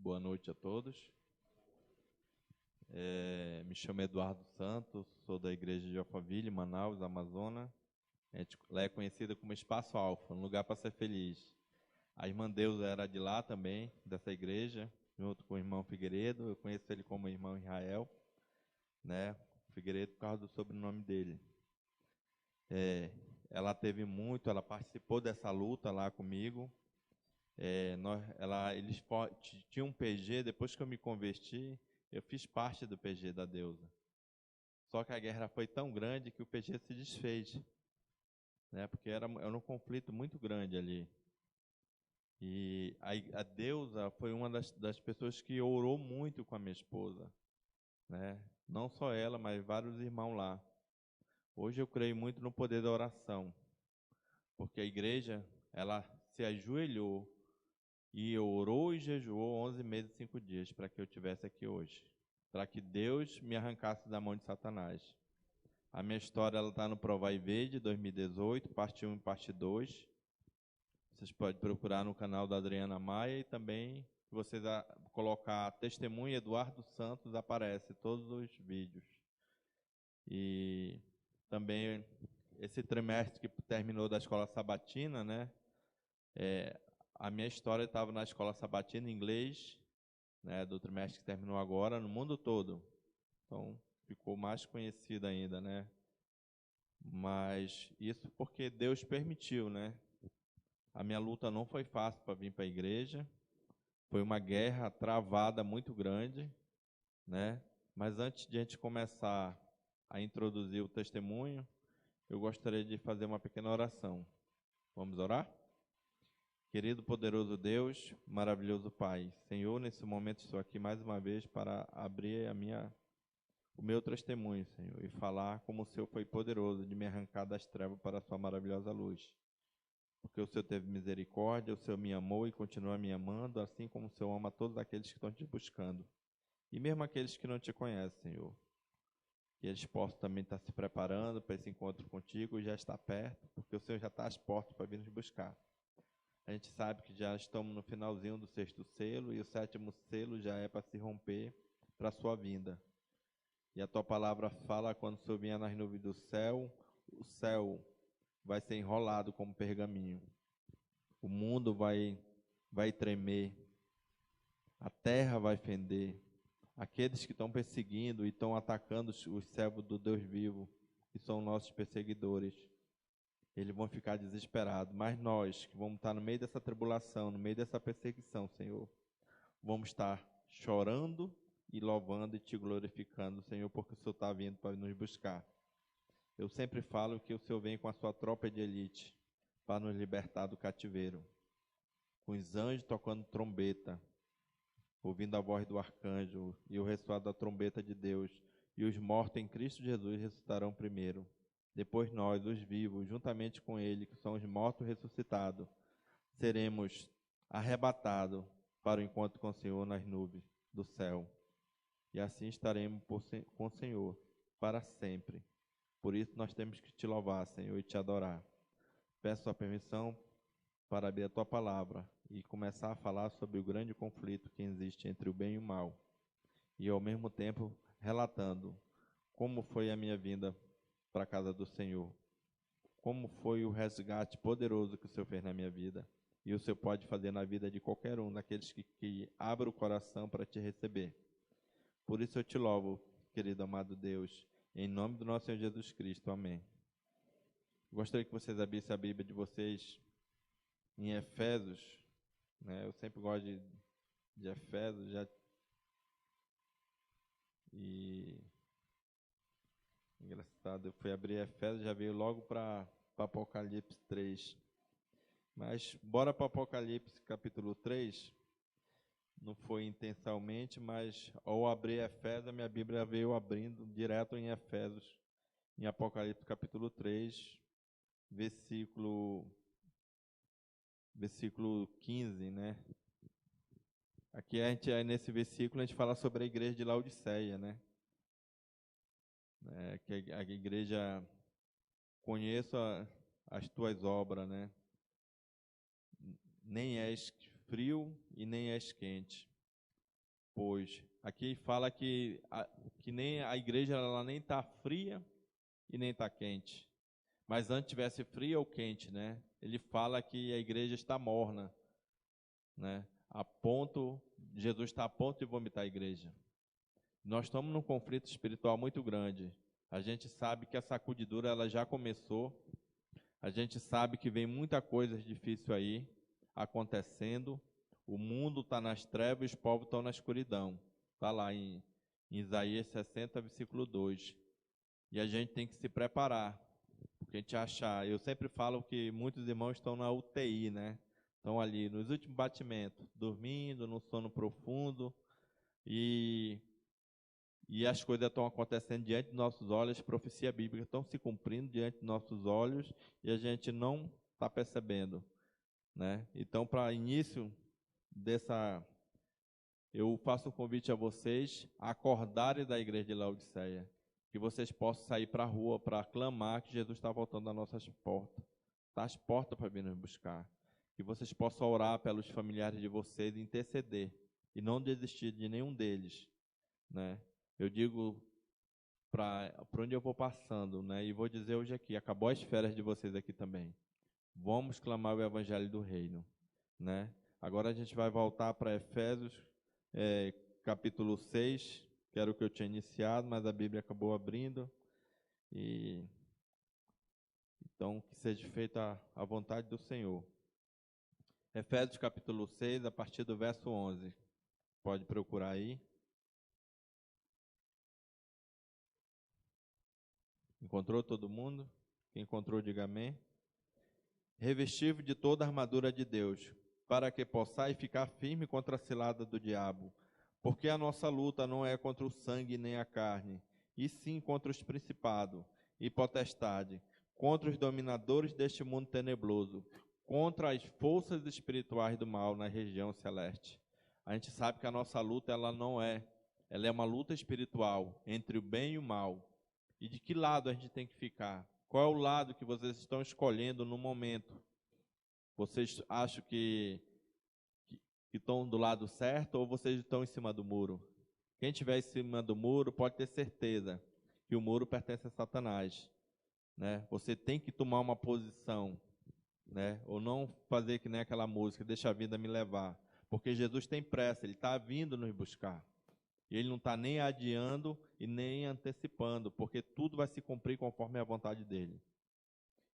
Boa noite a todos. Me chamo Eduardo Santos, sou da Igreja de Alphaville, Manaus, Amazonas. Lá é conhecida como Espaço Alfa, um lugar para ser feliz. A irmã Deusa era de lá também, dessa igreja, junto com o irmão Figueiredo. Eu conheço ele como irmão Israel, né? Figueiredo por causa do sobrenome dele. Ela ela participou dessa luta lá comigo. Eles tinham um PG, depois que eu me converti, eu fiz parte do PG da Deusa. Só que a guerra foi tão grande que o PG se desfez, né? Porque era um conflito muito grande ali. E a Deusa foi uma das pessoas que orou muito com a minha esposa, né? Não só ela, mas vários irmãos lá. Hoje eu creio muito no poder da oração, porque a igreja, ela se ajoelhou e orou e jejuou 11 meses e 5 dias para que eu estivesse aqui hoje, para que Deus me arrancasse da mão de Satanás. A minha história está no Provai e Ver de 2018, parte 1 e parte 2. Vocês podem procurar no canal da Adriana Maia e também, se vocês colocar Testemunho Eduardo Santos, aparece todos os vídeos. E também esse trimestre que terminou da escola sabatina, né? A minha história estava na escola sabatina em inglês, né, do trimestre que terminou agora, no mundo todo. Então, ficou mais conhecida ainda, né? Mas isso porque Deus permitiu, né? A minha luta não foi fácil para vir para a igreja. Foi uma guerra travada muito grande, né? Mas antes de a gente começar a introduzir o testemunho, eu gostaria de fazer uma pequena oração. Vamos orar? Querido, poderoso Deus, maravilhoso Pai, Senhor, nesse momento estou aqui mais uma vez para abrir o meu testemunho, Senhor, e falar como o Senhor foi poderoso de me arrancar das trevas para a sua maravilhosa luz. Porque o Senhor teve misericórdia, o Senhor me amou e continua me amando, assim como o Senhor ama todos aqueles que estão te buscando. E mesmo aqueles que não te conhecem, Senhor. Que eles possam também estar se preparando para esse encontro contigo, já está perto, porque o Senhor já está às portas para vir nos buscar. A gente sabe que já estamos no finalzinho do 6º selo, e o 7º selo já é para se romper para a sua vinda. E a tua palavra fala, quando o Senhor vier nas nuvens do céu, o céu vai ser enrolado como pergaminho. O mundo vai tremer. A terra vai fender. Aqueles que estão perseguindo e estão atacando os servos do Deus vivo, que são nossos perseguidores, eles vão ficar desesperados. Mas nós, que vamos estar no meio dessa tribulação, no meio dessa perseguição, Senhor, vamos estar chorando e louvando e te glorificando, Senhor, porque o Senhor está vindo para nos buscar. Eu sempre falo que o Senhor vem com a sua tropa de elite para nos libertar do cativeiro, com os anjos tocando trombeta, ouvindo a voz do arcanjo e o ressoar da trombeta de Deus, e os mortos em Cristo Jesus ressuscitarão primeiro. Depois nós, os vivos, juntamente com ele, que são os mortos ressuscitados, seremos arrebatados para o encontro com o Senhor nas nuvens do céu. E assim estaremos com o Senhor para sempre. Por isso nós temos que te louvar, Senhor, e te adorar. Peço a permissão para abrir a tua palavra e começar a falar sobre o grande conflito que existe entre o bem e o mal. E ao mesmo tempo relatando como foi a minha vinda para a casa do Senhor. Como foi o resgate poderoso que o Senhor fez na minha vida. E o Senhor pode fazer na vida de qualquer um daqueles que abrem o coração para te receber. Por isso eu te louvo, querido amado Deus, em nome do nosso Senhor Jesus Cristo. Amém. Gostaria que vocês abrissem a Bíblia de vocês em Efésios, né? Eu sempre gosto de Efésios, e engraçado, eu fui abrir Efésios, já veio logo para Apocalipse 3. Mas bora para Apocalipse capítulo 3. Não foi intencionalmente, mas ao abrir Efésios, a minha Bíblia veio abrindo direto em Efésios, em Apocalipse capítulo 3, versículo 15, né? Aqui nesse versículo a gente fala sobre a igreja de Laodiceia, né? Que a igreja conheça as tuas obras, né? Nem és frio e nem és quente. Pois aqui fala que nem a igreja ela nem está fria e nem está quente. Mas antes tivesse fria ou quente, né? Ele fala que a igreja está morna, né? Jesus está a ponto de vomitar a igreja. Nós estamos num conflito espiritual muito grande. A gente sabe que a sacudidura ela já começou. A gente sabe que vem muita coisa difícil aí acontecendo. O mundo está nas trevas e os povos estão na escuridão. Está lá em Isaías 60, versículo 2. E a gente tem que se preparar. Porque a gente achar. Eu sempre falo que muitos irmãos estão na UTI, né? Estão ali nos últimos batimentos, dormindo, no sono profundo. E as coisas estão acontecendo diante dos nossos olhos, as profecias bíblicas estão se cumprindo diante dos nossos olhos e a gente não está percebendo, né? Então, para início eu faço um convite a vocês a acordarem da igreja de Laodiceia, que vocês possam sair para a rua para clamar que Jesus está voltando às nossas portas, está às portas para vir nos buscar, que vocês possam orar pelos familiares de vocês e interceder e não desistir de nenhum deles, né? Eu digo para onde eu vou passando, né? E vou dizer hoje aqui, acabou as férias de vocês aqui também. Vamos clamar o evangelho do reino, né? Agora a gente vai voltar para Efésios, capítulo 6, que era o que eu tinha iniciado, mas a Bíblia acabou abrindo. Então, que seja feita a vontade do Senhor. Efésios, capítulo 6, a partir do verso 11. Pode procurar aí. Encontrou todo mundo? Quem encontrou, diga amém. Revestir-vos de toda a armadura de Deus, para que possais ficar firme contra a cilada do diabo. Porque a nossa luta não é contra o sangue nem a carne, e sim contra os principados e potestades, contra os dominadores deste mundo tenebroso, contra as forças espirituais do mal na região celeste. A gente sabe que a nossa luta ela é uma luta espiritual entre o bem e o mal. E de que lado a gente tem que ficar? Qual é o lado que vocês estão escolhendo no momento? Vocês acham que estão do lado certo ou vocês estão em cima do muro? Quem estiver em cima do muro pode ter certeza que o muro pertence a Satanás, né? Você tem que tomar uma posição, né? Ou não fazer que nem aquela música, deixa a vida me levar. Porque Jesus tem pressa, Ele está vindo nos buscar. E Ele não está nem adiando e nem antecipando, porque tudo vai se cumprir conforme a vontade dEle.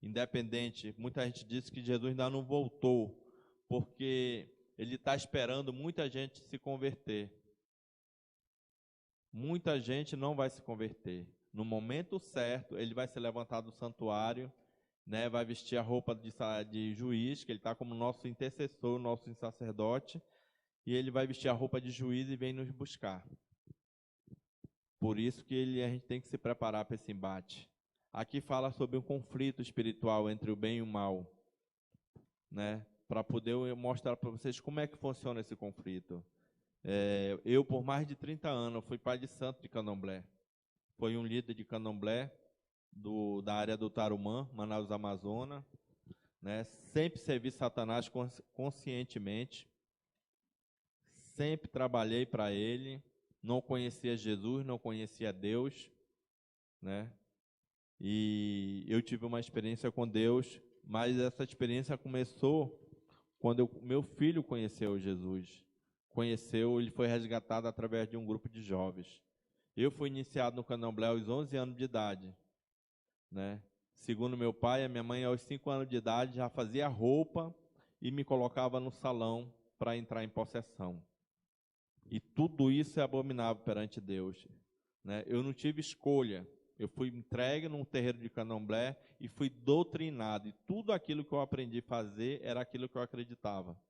Independente, muita gente disse que Jesus ainda não voltou, porque Ele está esperando muita gente se converter. Muita gente não vai se converter. No momento certo, Ele vai se levantar do santuário, né, vai vestir a roupa de juiz, que Ele está como nosso intercessor, nosso sacerdote, e Ele vai vestir a roupa de juiz e vem nos buscar. Por isso que a gente tem que se preparar para esse embate. Aqui fala sobre um conflito espiritual entre o bem e o mal, né? Para poder mostrar para vocês como é que funciona esse conflito. Eu, por mais de 30 anos, fui pai de santo de candomblé. Fui um líder de candomblé da área do Tarumã, Manaus, Amazonas, né? Sempre servi Satanás conscientemente. Sempre trabalhei para ele. Não conhecia Jesus, não conhecia Deus, né? E eu tive uma experiência com Deus, mas essa experiência começou quando meu filho conheceu Jesus. Ele foi resgatado através de um grupo de jovens. Eu fui iniciado no candomblé aos 11 anos de idade, né? Segundo meu pai, a minha mãe aos 5 anos de idade já fazia roupa e me colocava no salão para entrar em possessão. E tudo isso é abominável perante Deus, né? Eu não tive escolha. Eu fui entregue num terreiro de candomblé e fui doutrinado. E tudo aquilo que eu aprendi a fazer era aquilo que eu acreditava,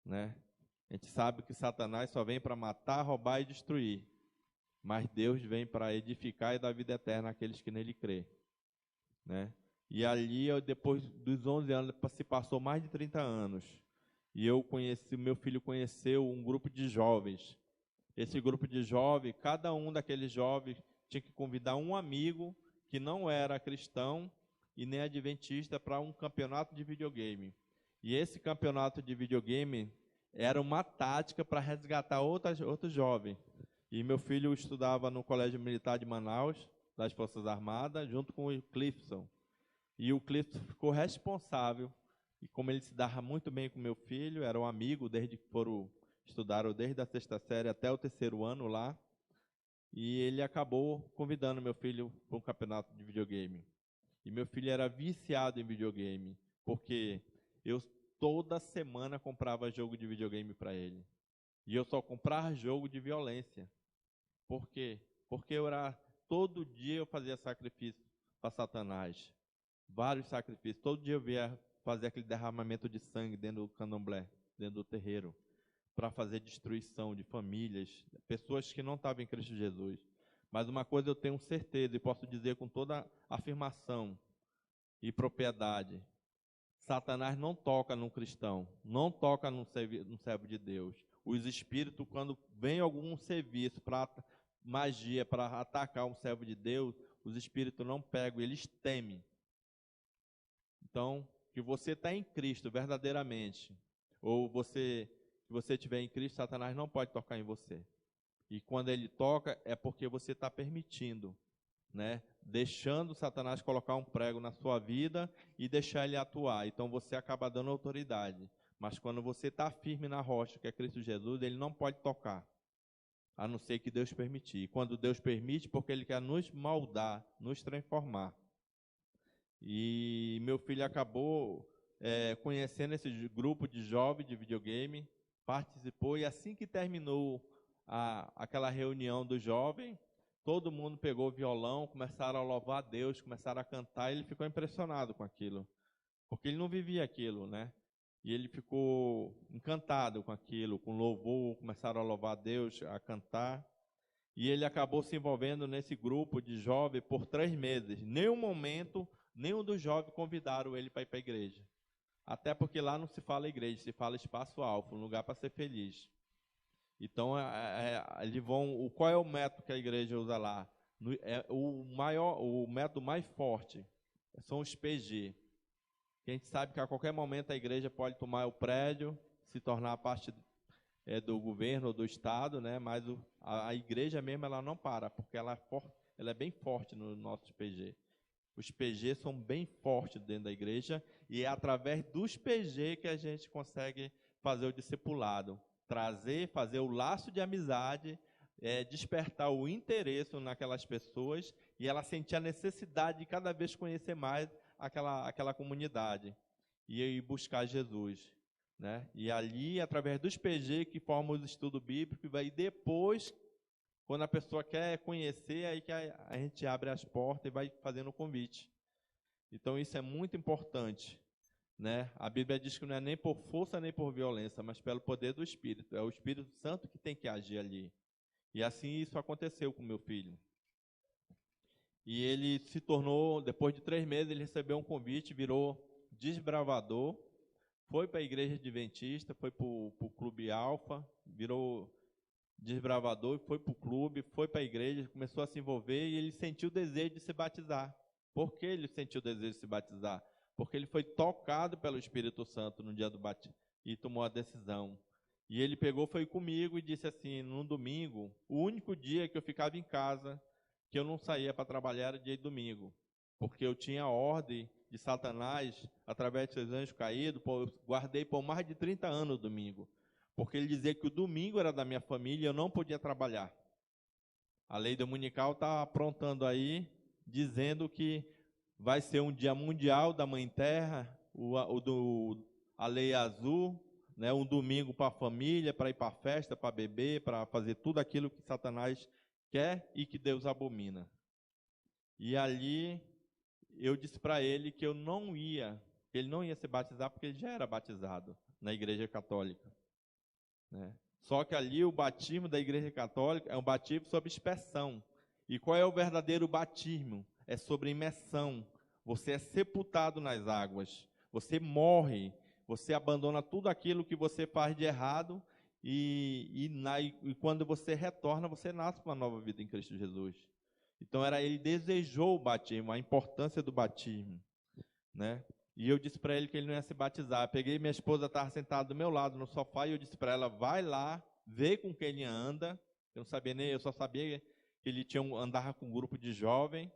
né? A gente sabe que Satanás só vem para matar, roubar e destruir. Mas Deus vem para edificar e dar vida eterna àqueles que nele crê, né? E ali, depois dos 11 anos, se passou mais de 30 anos. E meu filho conheceu um grupo de jovens. Esse grupo de jovens, cada um daqueles jovens tinha que convidar um amigo que não era cristão e nem adventista para um campeonato de videogame. E esse campeonato de videogame era uma tática para resgatar outros jovens. E meu filho estudava no Colégio Militar de Manaus, das Forças Armadas, junto com o Clifton. E o Clifton ficou responsável, e como ele se dava muito bem com meu filho, era um amigo desde que estudaram desde a 6ª série até o 3º ano lá, e ele acabou convidando meu filho para um campeonato de videogame. E meu filho era viciado em videogame, porque eu toda semana comprava jogo de videogame para ele. E eu só comprava jogo de violência. Por quê? Porque todo dia eu fazia sacrifício para Satanás. Vários sacrifícios. Todo dia eu via fazer aquele derramamento de sangue dentro do candomblé, dentro do terreiro, para fazer destruição de famílias, pessoas que não estavam em Cristo Jesus. Mas uma coisa eu tenho certeza e posso dizer com toda afirmação e propriedade: Satanás não toca num cristão, não toca num servo de Deus. Os espíritos, quando vem algum serviço para magia, para atacar um servo de Deus, os espíritos não pegam, eles temem. Então, que você está em Cristo verdadeiramente, ou que você estiver em Cristo, Satanás não pode tocar em você. E quando ele toca, é porque você está permitindo, né? Deixando Satanás colocar um prego na sua vida e deixar ele atuar. Então você acaba dando autoridade. Mas quando você está firme na rocha, que é Cristo Jesus, ele não pode tocar, a não ser que Deus permitir. E quando Deus permite, porque ele quer nos moldar, nos transformar. E meu filho acabou conhecendo esse grupo de jovens de videogame, participou, e assim que terminou aquela reunião do jovem, todo mundo pegou violão, começaram a louvar a Deus, começaram a cantar, e ele ficou impressionado com aquilo, porque ele não vivia aquilo, né? E ele ficou encantado com aquilo, com louvor, começaram a louvar a Deus, a cantar, e ele acabou se envolvendo nesse grupo de jovens por 3 meses. Nenhum momento, nenhum dos jovens convidaram ele para ir para a igreja. Até porque lá não se fala igreja, se fala espaço alfa, um lugar para ser feliz. Então, eles vão. Qual é o método que a igreja usa lá? O método mais forte são os PG. Que a gente sabe que a qualquer momento a igreja pode tomar o prédio, se tornar parte do governo ou do Estado, né? Mas a igreja mesmo ela não para, porque ela é bem forte no nosso PG. Os PG são bem fortes dentro da igreja, e é através dos PG que a gente consegue fazer o discipulado. Fazer o laço de amizade, despertar o interesse naquelas pessoas, e ela sentir a necessidade de cada vez conhecer mais aquela comunidade e buscar Jesus, né? E ali, através dos PG que formam o estudo bíblico, e depois, quando a pessoa quer conhecer, aí que a gente abre as portas e vai fazendo o convite. Então isso é muito importante, né? A Bíblia diz que não é nem por força nem por violência, mas pelo poder do Espírito. É o Espírito Santo que tem que agir ali. E assim isso aconteceu com meu filho. E ele se tornou, depois de 3 meses, ele recebeu um convite, virou desbravador, foi para a igreja adventista, foi para o Clube Alfa, virou desbravador, foi para o clube, foi para a igreja, começou a se envolver, e ele sentiu o desejo de se batizar. Por que ele sentiu o desejo de se batizar? Porque ele foi tocado pelo Espírito Santo no dia do batismo e tomou a decisão. E ele foi comigo e disse assim, num domingo, o único dia que eu ficava em casa, que eu não saía para trabalhar, era dia de domingo, porque eu tinha a ordem de Satanás, através de seus anjos caídos, guardei por mais de 30 anos o domingo, porque ele dizia que o domingo era da minha família e eu não podia trabalhar. A lei dominical está aprontando aí, dizendo que vai ser um dia mundial da Mãe Terra, a lei azul, né, um domingo para a família, para ir para a festa, para beber, para fazer tudo aquilo que Satanás quer e que Deus abomina. E ali eu disse para ele que ele não ia se batizar, porque ele já era batizado na Igreja Católica, né? Só que ali o batismo da Igreja Católica é um batismo sobre expersão. E qual é o verdadeiro batismo? É sobre imersão. Você é sepultado nas águas, você morre, você abandona tudo aquilo que você faz de errado, e quando você retorna, você nasce com uma nova vida em Cristo Jesus. Então ele desejou o batismo, a importância do batismo, né? E eu disse para ele que ele não ia se batizar. Peguei, minha esposa estava sentada do meu lado no sofá, e eu disse para ela, vai lá, vê com quem ele anda. Eu não sabia nem, eu só sabia que ele andava com um grupo de jovem.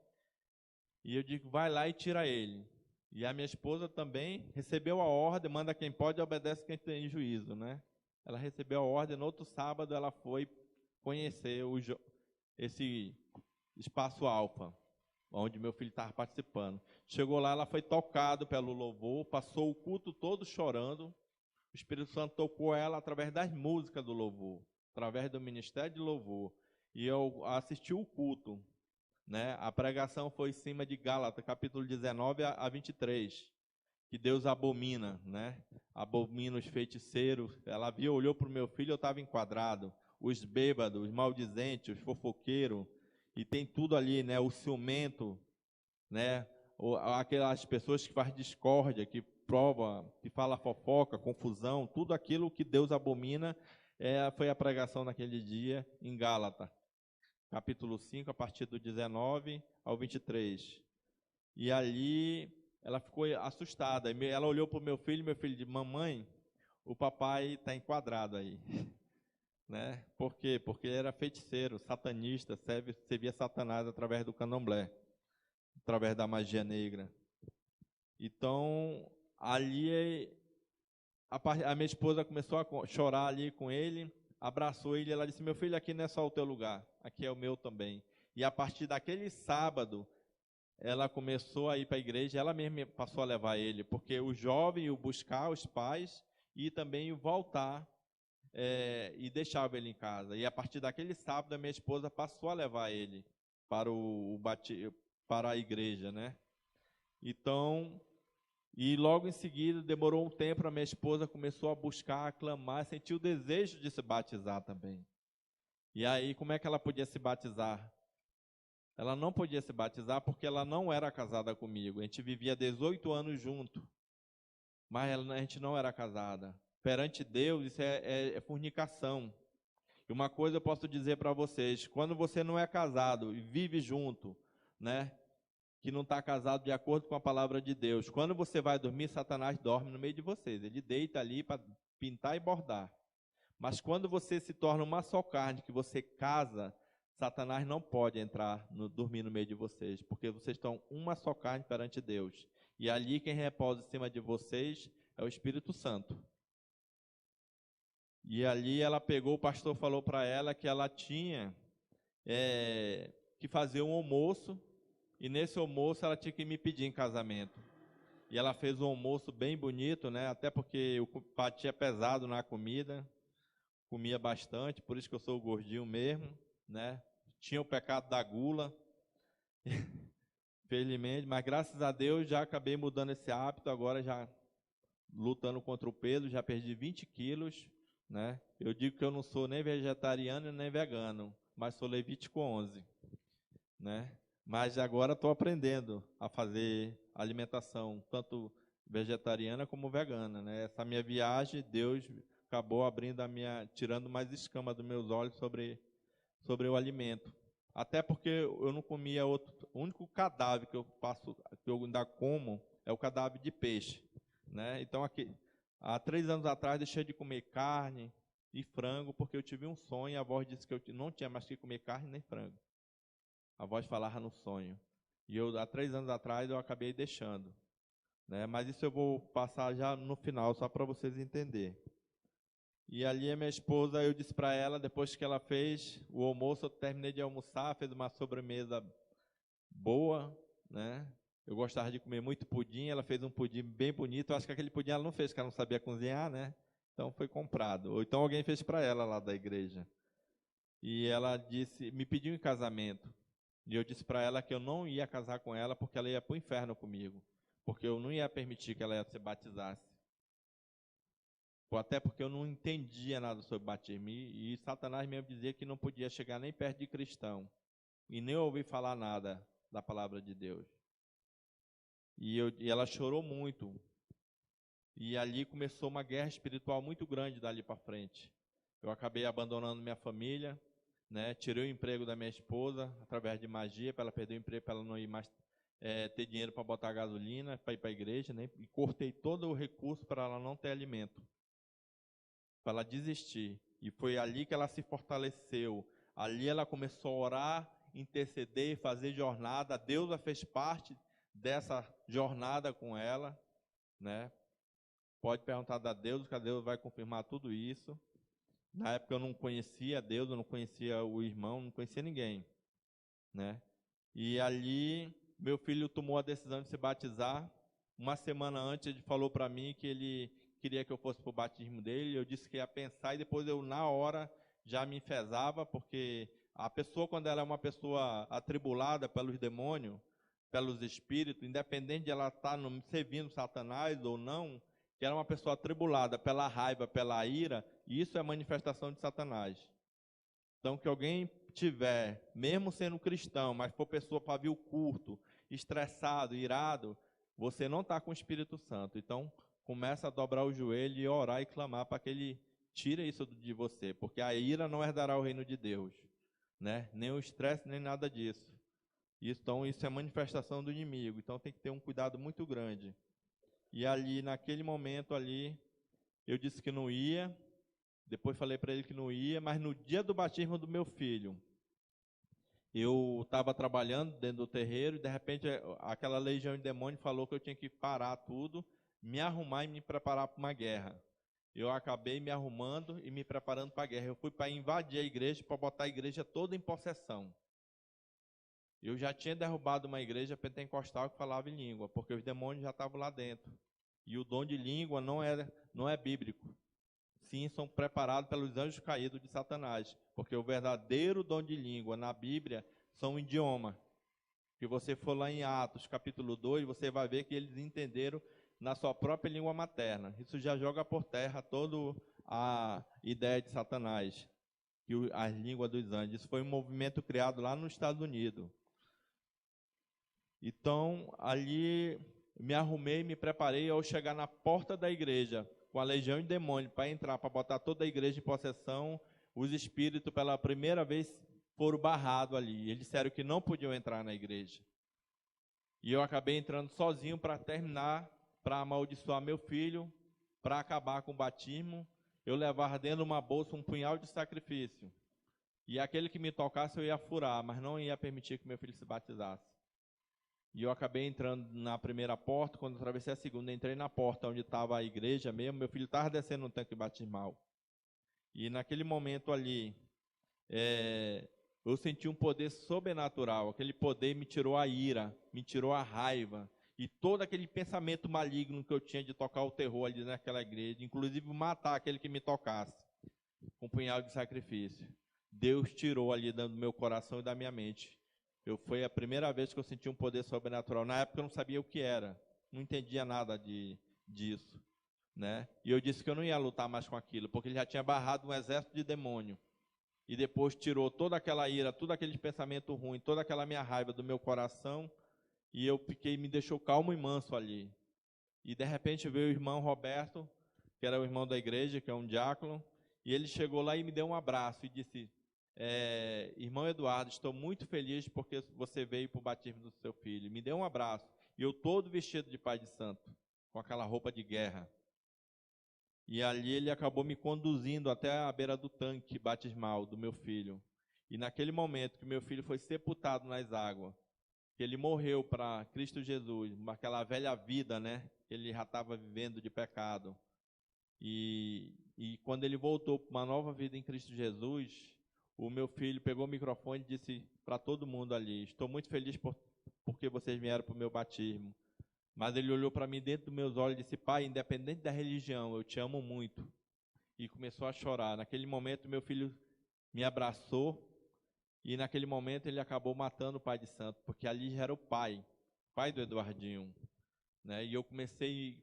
E eu digo, vai lá e tira ele. E a minha esposa também recebeu a ordem, manda quem pode, obedece quem tem juízo, né? Ela recebeu a ordem, no outro sábado ela foi conhecer esse espaço Alfa, onde meu filho estava participando. Chegou lá, ela foi tocada pelo louvor, passou o culto todo chorando. O Espírito Santo tocou ela através das músicas do louvor, através do ministério de louvor. E eu assisti o culto, né? A pregação foi em cima de Gálatas, capítulo 19 a 23, que Deus abomina, né? Abomina os feiticeiros. Ela viu, olhou para o meu filho, eu estava enquadrado. Os bêbados, os maldizentes, os fofoqueiros, e tem tudo ali, né? O ciumento, né? Aquelas pessoas que fazem discórdia, que prova, que fala fofoca, confusão, tudo aquilo que Deus abomina, foi a pregação naquele dia em Gálatas, capítulo 5, a partir do 19 ao 23. E ali ela ficou assustada. Ela olhou para o meu filho disse, mamãe, o papai está enquadrado aí. Né? Por quê? Porque ele era feiticeiro, satanista, servia Satanás através do candomblé, através da magia negra. Então, ali a minha esposa começou a chorar ali com ele, abraçou ele, ela disse, meu filho, aqui não é só o teu lugar, aqui é o meu também. E a partir daquele sábado, ela começou a ir para a igreja, ela mesma passou a levar ele, porque o jovem o buscar os pais e também o voltar e deixava ele em casa. E a partir daquele sábado, a minha esposa passou a levar ele para a igreja, né? Então, e logo em seguida, demorou um tempo, a minha esposa começou a buscar, a clamar, sentiu o desejo de se batizar também. E aí, como é que ela podia se batizar? Ela não podia se batizar porque ela não era casada comigo. A gente vivia 18 anos junto, mas a gente não era casada. Perante Deus, isso é fornicação. E uma coisa eu posso dizer para vocês, quando você não é casado e vive junto, né, que não está casado de acordo com a palavra de Deus, quando você vai dormir, Satanás dorme no meio de vocês. Ele deita ali para pintar e bordar. Mas quando você se torna uma só carne, que você casa, Satanás não pode dormir no meio de vocês, porque vocês estão uma só carne perante Deus. E ali quem repousa em cima de vocês é o Espírito Santo. E ali ela pegou, o pastor falou para ela que ela tinha que fazer um almoço, e nesse almoço ela tinha que me pedir em casamento. E ela fez um almoço bem bonito, né? Até porque eu batia pesado na comida, comia bastante, por isso que eu sou gordinho mesmo, né? Tinha o pecado da gula, felizmente, mas graças a Deus já acabei mudando esse hábito, agora já lutando contra o peso, já perdi 20 quilos, né? Eu digo que eu não sou nem vegetariano nem vegano, mas sou Levítico 11, né? Mas agora estou aprendendo a fazer alimentação, tanto vegetariana como vegana, né? Essa minha viagem, Deus acabou tirando mais escama dos meus olhos sobre o alimento. Até porque eu não comia o único cadáver que eu ainda como é o cadáver de peixe, né? Então há 3 anos atrás deixei de comer carne e frango porque eu tive um sonho e a voz disse que eu não tinha mais que comer carne nem frango. A voz falava no sonho. E há 3 anos atrás eu acabei deixando, né? Mas isso eu vou passar já no final, só para vocês entenderem. E ali a minha esposa, eu disse para ela, depois que ela fez o almoço, eu terminei de almoçar, fez uma sobremesa boa, né? Eu gostava de comer muito pudim, ela fez um pudim bem bonito. Eu acho que aquele pudim ela não fez, porque ela não sabia cozinhar, né? Então foi comprado. Ou então alguém fez para ela lá da igreja. E ela me pediu em casamento. E eu disse para ela que eu não ia casar com ela porque ela ia para o inferno comigo. Porque eu não ia permitir que ela se batizasse. Até porque eu não entendia nada sobre batismo. E Satanás mesmo dizia que não podia chegar nem perto de cristão. E nem ouvir falar nada da palavra de Deus. E ela chorou muito. E ali começou uma guerra espiritual muito grande dali para frente. Eu acabei abandonando minha família, né? Tirei o emprego da minha esposa através de magia, para ela perder o emprego, para ela não ir mais ter dinheiro para botar gasolina, para ir para a igreja, né? E cortei todo o recurso para ela não ter alimento, para ela desistir. E foi ali que ela se fortaleceu. Ali ela começou a orar, interceder, fazer jornada. Deus a fez parte dessa jornada com ela, né? Pode perguntar a Deus, que a Deus vai confirmar tudo isso. Na época eu não conhecia Deus, eu não conhecia o irmão, não conhecia ninguém, né? E ali meu filho tomou a decisão de se batizar. Uma semana antes ele falou para mim que ele queria que eu fosse para o batismo dele. Eu disse que ia pensar e depois eu na hora já me enfesava, porque a pessoa, quando ela é uma pessoa atribulada pelos demônios, pelos espíritos, independente de ela estar servindo Satanás ou não, que ela é uma pessoa atribulada pela raiva, pela ira, isso é manifestação de Satanás. Então, que alguém tiver, mesmo sendo cristão, mas for pessoa pavio curto, estressado, irado, você não está com o Espírito Santo. Então, começa a dobrar o joelho e orar e clamar para que ele tire isso de você, porque a ira não herdará o reino de Deus, né? Nem o estresse, nem nada disso. Então, isso é manifestação do inimigo. Então, tem que ter um cuidado muito grande. E ali, naquele momento ali, eu disse que não ia. Depois falei para ele que não ia, mas no dia do batismo do meu filho, eu estava trabalhando dentro do terreiro e de repente aquela legião de demônio falou que eu tinha que parar tudo, me arrumar e me preparar para uma guerra. Eu acabei me arrumando e me preparando para a guerra. Eu fui para invadir a igreja, para botar a igreja toda em possessão. Eu já tinha derrubado uma igreja pentecostal que falava em língua, porque os demônios já estavam lá dentro. E o dom de língua não é bíblico. Sim, são preparados pelos anjos caídos de Satanás, porque o verdadeiro dom de língua na Bíblia são um idioma. Se você for lá em Atos, capítulo 2, você vai ver que eles entenderam na sua própria língua materna. Isso já joga por terra toda a ideia de Satanás, que a língua dos anjos. Isso foi um movimento criado lá nos Estados Unidos. Então, ali me arrumei, me preparei ao chegar na porta da igreja, com a legião de demônios, para entrar, para botar toda a igreja em possessão. Os espíritos, pela primeira vez, foram barrados ali. Eles disseram que não podiam entrar na igreja. E eu acabei entrando sozinho para terminar, para amaldiçoar meu filho, para acabar com o batismo. Eu levava dentro de uma bolsa um punhal de sacrifício. E aquele que me tocasse eu ia furar, mas não ia permitir que meu filho se batizasse. E eu acabei entrando na primeira porta. Quando eu atravessei a segunda, entrei na porta onde estava a igreja mesmo. Meu filho estava descendo no tanque batismal. E naquele momento ali, eu senti um poder sobrenatural. Aquele poder me tirou a ira, me tirou a raiva. E todo aquele pensamento maligno que eu tinha de tocar o terror ali naquela igreja, inclusive matar aquele que me tocasse, com um punhal de sacrifício. Deus tirou ali do meu coração e da minha mente. Foi a primeira vez que eu senti um poder sobrenatural. Na época eu não sabia o que era, não entendia nada disso, né? E eu disse que eu não ia lutar mais com aquilo, porque ele já tinha barrado um exército de demônio. E depois tirou toda aquela ira, todo aquele pensamento ruim, toda aquela minha raiva do meu coração, e me deixou calmo e manso ali. E de repente veio o irmão Roberto, que era o irmão da igreja, que é um diácono, e ele chegou lá e me deu um abraço e disse: irmão Eduardo, estou muito feliz porque você veio para o batismo do seu filho. Me deu um abraço. E eu todo vestido de pai de santo, com aquela roupa de guerra. E ali ele acabou me conduzindo até a beira do tanque batismal do meu filho. E naquele momento que meu filho foi sepultado nas águas, que ele morreu para Cristo Jesus, aquela velha vida, né? Que ele já estava vivendo de pecado. E quando ele voltou para uma nova vida em Cristo Jesus, o meu filho pegou o microfone e disse para todo mundo ali: estou muito feliz porque vocês vieram para o meu batismo. Mas ele olhou para mim dentro dos meus olhos e disse: pai, independente da religião, eu te amo muito. E começou a chorar. Naquele momento, meu filho me abraçou. E naquele momento, ele acabou matando o pai de santo, porque ali já era o pai do Eduardinho. Né? E eu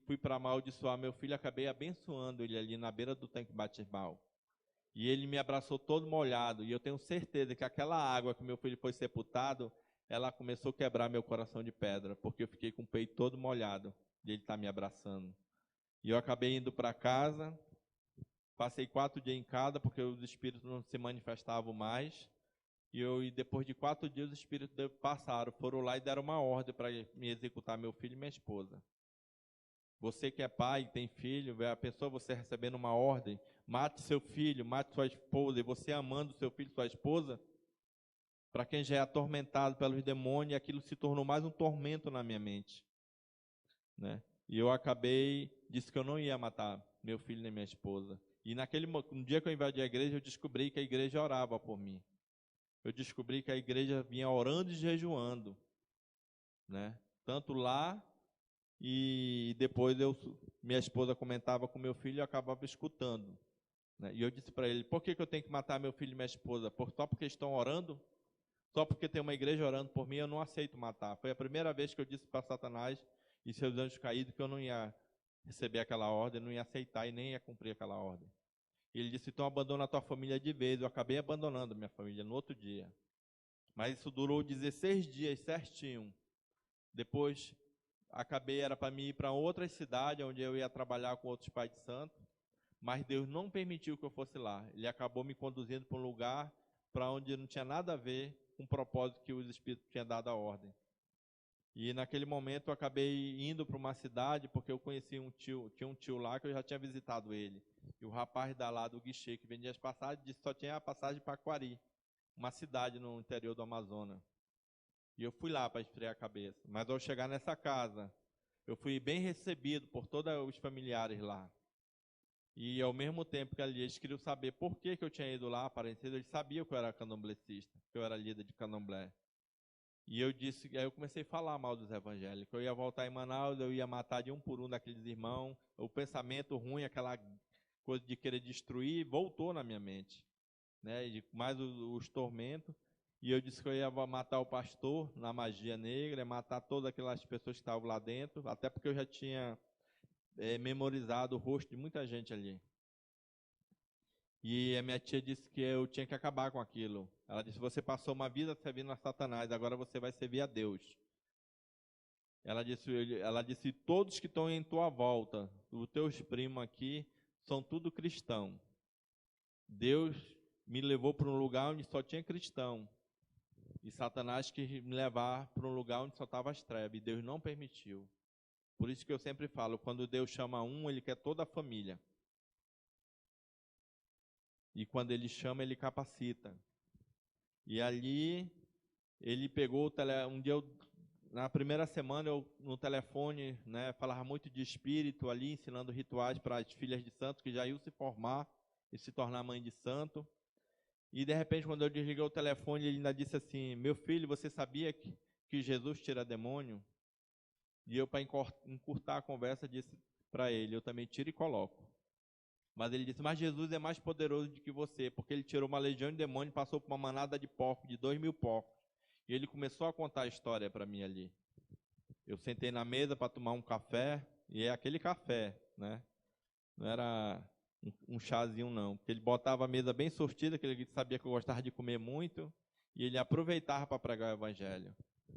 fui para amaldiçoar meu filho, acabei abençoando ele ali na beira do tanque batismal. E ele me abraçou todo molhado, e eu tenho certeza que aquela água que meu filho foi sepultado, ela começou a quebrar meu coração de pedra, porque eu fiquei com o peito todo molhado, de ele estar me abraçando. E eu acabei indo para casa, passei 4 dias em casa, porque os espíritos não se manifestavam mais, E depois de 4 dias, os espíritos passaram, foram lá e deram uma ordem para me executar meu filho e minha esposa. Você que é pai, tem filho, vê a pessoa, você recebendo uma ordem, mate seu filho, mate sua esposa, e você amando seu filho e sua esposa, para quem já é atormentado pelos demônios, aquilo se tornou mais um tormento na minha mente, né? E eu disse que eu não ia matar meu filho nem minha esposa. E no dia que eu invadi a igreja, eu descobri que a igreja orava por mim. Eu descobri que a igreja vinha orando e jejuando, né? Tanto lá, e depois minha esposa comentava com meu filho e eu acabava escutando, né? E eu disse para ele, por que eu tenho que matar meu filho e minha esposa? Só porque estão orando? Só porque tem uma igreja orando por mim, eu não aceito matar. Foi a primeira vez que eu disse para Satanás e seus anjos caídos que eu não ia receber aquela ordem, não ia aceitar e nem ia cumprir aquela ordem. E ele disse, então abandona a tua família de vez. Eu acabei abandonando a minha família no outro dia. Mas isso durou 16 dias certinho. Depois era para mim ir para outra cidade, onde eu ia trabalhar com outros pais de santo, mas Deus não permitiu que eu fosse lá. Ele acabou me conduzindo para um lugar para onde não tinha nada a ver com o propósito que os Espíritos tinham dado a ordem. E naquele momento eu acabei indo para uma cidade, porque eu conheci tinha um tio lá que eu já tinha visitado ele. E o rapaz da lá do guichê que vendia as passagens disse que só tinha a passagem para Aquari, uma cidade no interior do Amazonas. E eu fui lá para esfriar a cabeça. Mas ao chegar nessa casa, eu fui bem recebido por todos os familiares lá. E ao mesmo tempo que ali eles queriam saber por que eu tinha ido lá, aparecido, eles sabiam que eu era candomblecista, que eu era líder de candomblé. E aí eu comecei a falar mal dos evangélicos. Eu ia voltar em Manaus, eu ia matar de um por um daqueles irmãos. O pensamento ruim, aquela coisa de querer destruir, voltou na minha mente, né? E mais os tormentos. E eu disse que eu ia matar o pastor na magia negra, matar todas aquelas pessoas que estavam lá dentro, até porque eu já tinha memorizado o rosto de muita gente ali. E a minha tia disse que eu tinha que acabar com aquilo. Ela disse, você passou uma vida servindo a Satanás, agora você vai servir a Deus. Ela disse, todos que estão em tua volta, os teus primos aqui, são tudo cristão. Deus me levou para um lugar onde só tinha cristão. E Satanás quis me levar para um lugar onde só estava as trevas. E Deus não permitiu. Por isso que eu sempre falo, quando Deus chama um, Ele quer toda a família. E quando Ele chama, Ele capacita. E ali, Ele pegou um dia, na primeira semana, eu no telefone, né, falava muito de espírito ali, ensinando rituais para as filhas de santo, que já iam se formar e se tornar mãe de santo. E de repente, quando eu desliguei o telefone, ele ainda disse assim, meu filho, você sabia que Jesus tira demônio? E eu, para encurtar a conversa, disse para ele, eu também tiro e coloco. Mas ele disse, mas Jesus é mais poderoso do que você, porque ele tirou uma legião de demônio e passou por uma manada de porcos, de 2.000 porcos. E ele começou a contar a história para mim ali. Eu sentei na mesa para tomar um café, e é aquele café, né? Não era um chazinho, não. Porque ele botava a mesa bem sortida, que ele sabia que eu gostava de comer muito, e ele aproveitava para pregar o evangelho.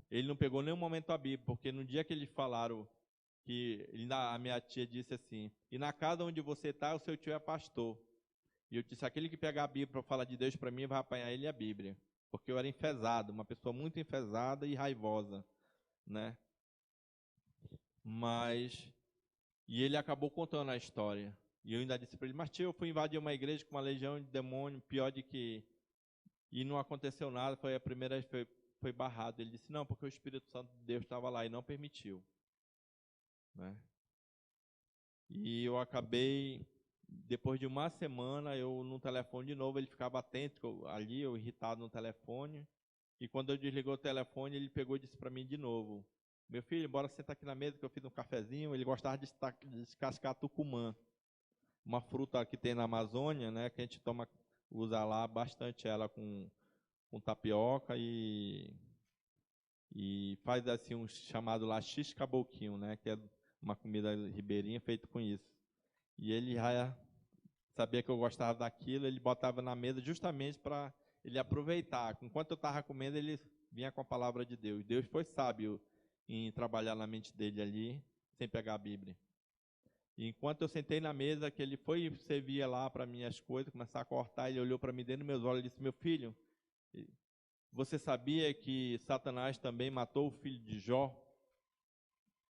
Ele não pegou nenhum momento a Bíblia, porque no dia que eles falaram, a minha tia disse assim, e na casa onde você está, o seu tio é pastor. E eu disse, aquele que pega a Bíblia para falar de Deus para mim, vai apanhar ele e a Bíblia. Porque eu era enfesado, uma pessoa muito enfesada e raivosa, né? E ele acabou contando a história. E eu ainda disse para ele, mas tio, eu fui invadir uma igreja com uma legião de demônio, pior de que... E não aconteceu nada, foi a primeira vez, foi barrado. Ele disse, não, porque o Espírito Santo de Deus estava lá e não permitiu. Né? E eu acabei, depois de uma semana, eu no telefone de novo, ele ficava atento ali, eu irritado no telefone. E quando eu desliguei o telefone, ele pegou e disse para mim de novo, meu filho, bora sentar aqui na mesa que eu fiz um cafezinho. Ele gostava de descascar tucumã, uma fruta que tem na Amazônia, né, que a gente usa lá bastante ela com tapioca e faz assim um chamado lá x-caboquinho, né, que é uma comida ribeirinha feita com isso. E ele já sabia que eu gostava daquilo, ele botava na mesa justamente para ele aproveitar. Enquanto eu estava comendo, ele vinha com a palavra de Deus. Deus foi sábio em trabalhar na mente dele ali, sem pegar a Bíblia. E enquanto eu sentei na mesa, que ele foi e servia lá para mim as coisas, começar a cortar, ele olhou para mim dentro dos meus olhos e disse, meu filho, você sabia que Satanás também matou o filho de Jó?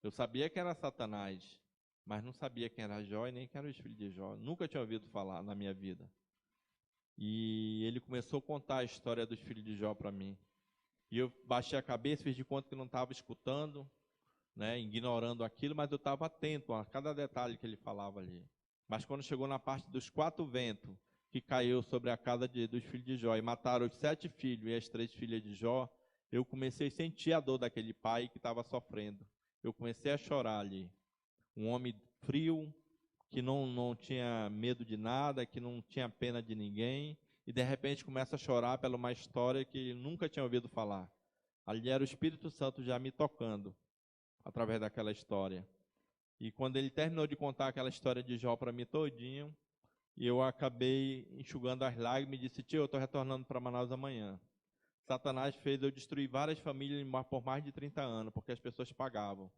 Eu sabia que era Satanás, mas não sabia quem era Jó e nem quem era o filho de Jó. Nunca tinha ouvido falar na minha vida. E ele começou a contar a história dos filhos de Jó para mim. E eu baixei a cabeça, fiz de conta que não estava escutando, né, ignorando aquilo, mas eu estava atento a cada detalhe que ele falava ali. Mas quando chegou na parte dos 4 ventos, que caiu sobre a casa dos filhos de Jó, e mataram os 7 filhos e as 3 filhas de Jó, eu comecei a sentir a dor daquele pai que estava sofrendo. Eu comecei a chorar ali. Um homem frio, que não tinha medo de nada, que não tinha pena de ninguém, e de repente começa a chorar pela uma história que nunca tinha ouvido falar. Ali era o Espírito Santo já me tocando, através daquela história. E quando ele terminou de contar aquela história de Jó para mim todinho, eu acabei enxugando as lágrimas e disse: tio, eu estou retornando para Manaus amanhã. Satanás fez eu destruir várias famílias por mais de 30 anos, porque as pessoas pagavam.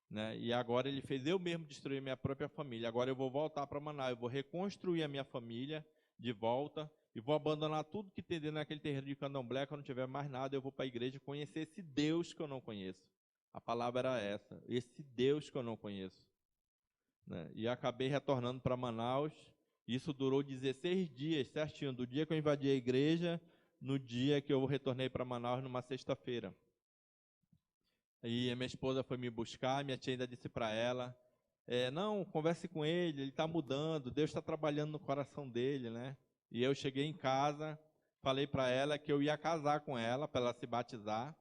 Né? E agora ele fez eu mesmo destruir minha própria família. Agora eu vou voltar para Manaus, eu vou reconstruir a minha família de volta e vou abandonar tudo que tem dentro naquele terreno de candomblé. Quando não tiver mais nada, eu vou para a igreja conhecer esse Deus que eu não conheço. A palavra era essa, esse Deus que eu não conheço. Né? E acabei retornando para Manaus. Isso durou 16 dias, certinho, do dia que eu invadi a igreja, no dia que eu retornei para Manaus, numa sexta-feira. E a minha esposa foi me buscar, minha tia ainda disse para ela, não, converse com ele está mudando, Deus está trabalhando no coração dele, né? E eu cheguei em casa, falei para ela que eu ia casar com ela, para ela se batizar,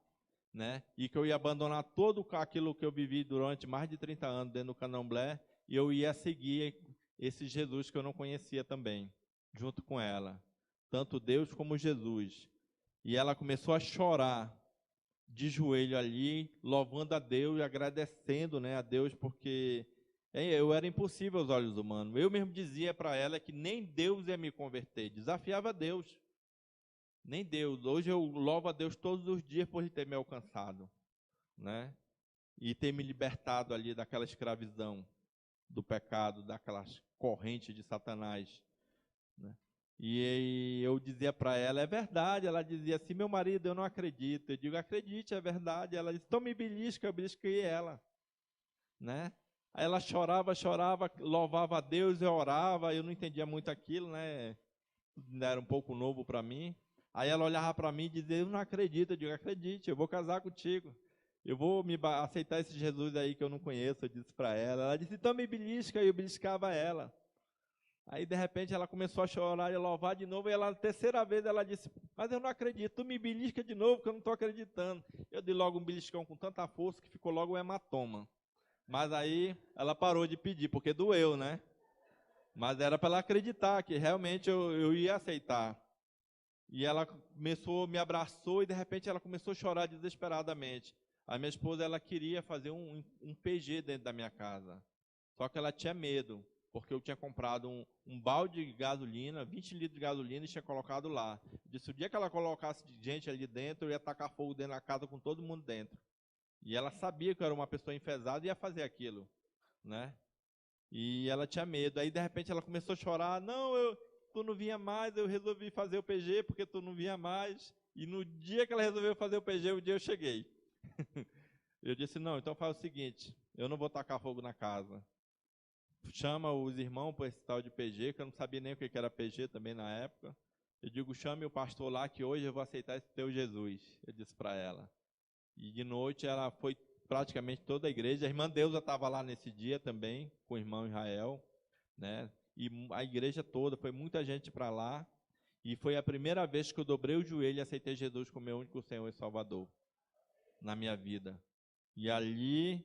né? E que eu ia abandonar tudo aquilo que eu vivi durante mais de 30 anos dentro do candomblé, e eu ia seguir esse Jesus que eu não conhecia também, junto com ela. Tanto Deus como Jesus. E ela começou a chorar, de joelho ali, louvando a Deus, agradecendo, né, a Deus, porque eu era impossível aos olhos humanos. Eu mesmo dizia para ela que nem Deus ia me converter, desafiava a Deus. Nem Deus. Hoje eu louvo a Deus todos os dias por ele ter me alcançado, né, e ter me libertado ali daquela escravidão, do pecado, daquelas correntes de Satanás, né? E eu dizia para ela, é verdade. Ela dizia assim, meu marido, eu não acredito. Eu digo, acredite, é verdade. Ela disse, então me belisca. Eu belisquei ela, né? Aí ela chorava, louvava a Deus, eu orava. Eu não entendia muito aquilo, né? Era um pouco novo para mim. Aí ela olhava para mim e dizia, eu não acredito. Eu digo, acredite, eu vou casar contigo. Eu vou aceitar esse Jesus aí que eu não conheço. Eu disse para ela. Ela disse, então me belisca. E eu beliscava ela. Aí, de repente, ela começou a chorar e a louvar de novo. E ela, a terceira vez, ela disse, mas eu não acredito, tu me belisca de novo, que eu não estou acreditando. Eu dei logo um beliscão com tanta força que ficou logo um hematoma. Mas aí, ela parou de pedir, porque doeu, né? Mas era para ela acreditar que realmente eu ia aceitar. E ela começou, me abraçou e, de repente, ela começou a chorar desesperadamente. A minha esposa, ela queria fazer um PG dentro da minha casa. Só que ela tinha medo, porque eu tinha comprado um balde de gasolina, 20 litros de gasolina, e tinha colocado lá. Disse, o dia que ela colocasse gente ali dentro, eu ia tacar fogo dentro da casa com todo mundo dentro. E ela sabia que eu era uma pessoa enfesada e ia fazer aquilo, né? E ela tinha medo. Aí, de repente, ela começou a chorar. Não, tu não vinha mais, eu resolvi fazer o PG porque tu não vinha mais. E no dia que ela resolveu fazer o PG, o dia eu cheguei. Eu disse, não, então faz o seguinte, eu não vou tacar fogo na casa. Chama os irmãos para esse tal de PG, que eu não sabia nem o que era PG também na época. Eu digo, chame o pastor lá, que hoje eu vou aceitar esse teu Jesus. Eu disse para ela. E de noite ela foi praticamente toda a igreja. A irmã Deusa estava lá nesse dia também, com o irmão Israel, né? E a igreja toda, foi muita gente para lá. E foi a primeira vez que eu dobrei o joelho e aceitei Jesus como meu único Senhor e Salvador na minha vida. E ali,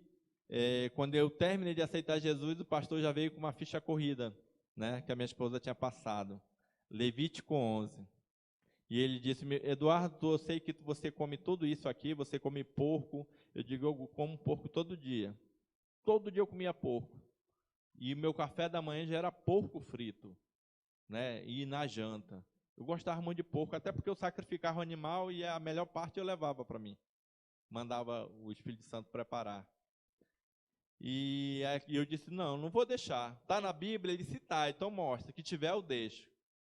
quando eu terminei de aceitar Jesus, o pastor já veio com uma ficha corrida, né, que a minha esposa tinha passado. Levítico 11. E ele disse, Eduardo, eu sei que você come tudo isso aqui, você come porco. Eu digo, eu como porco todo dia. Todo dia eu comia porco. E o meu café da manhã já era porco frito, né, e na janta. Eu gostava muito de porco, até porque eu sacrificava o animal e a melhor parte eu levava para mim. Mandava o Espírito Santo preparar. E eu disse, não vou deixar. Está na Bíblia? Ele disse, tá, então mostra. Que tiver, eu deixo.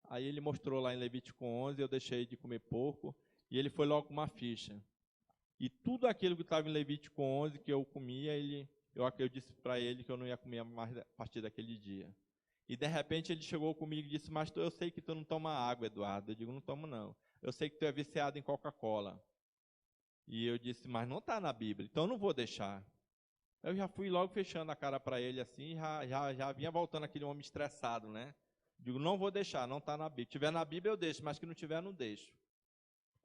Aí ele mostrou lá em Levítico 11, eu deixei de comer porco. E ele foi logo com uma ficha. E tudo aquilo que estava em Levítico 11, que eu comia, eu disse para ele que eu não ia comer mais a partir daquele dia. E de repente ele chegou comigo e disse, mas eu sei que tu não toma água, Eduardo. Eu digo, não tomo não. Eu sei que tu é viciado em Coca-Cola. E eu disse, mas não está na Bíblia, então eu não vou deixar. Eu já fui logo fechando a cara para ele assim, já vinha voltando aquele homem estressado, né? Digo, não vou deixar, não está na Bíblia. Se tiver na Bíblia eu deixo, mas que não tiver, não deixo.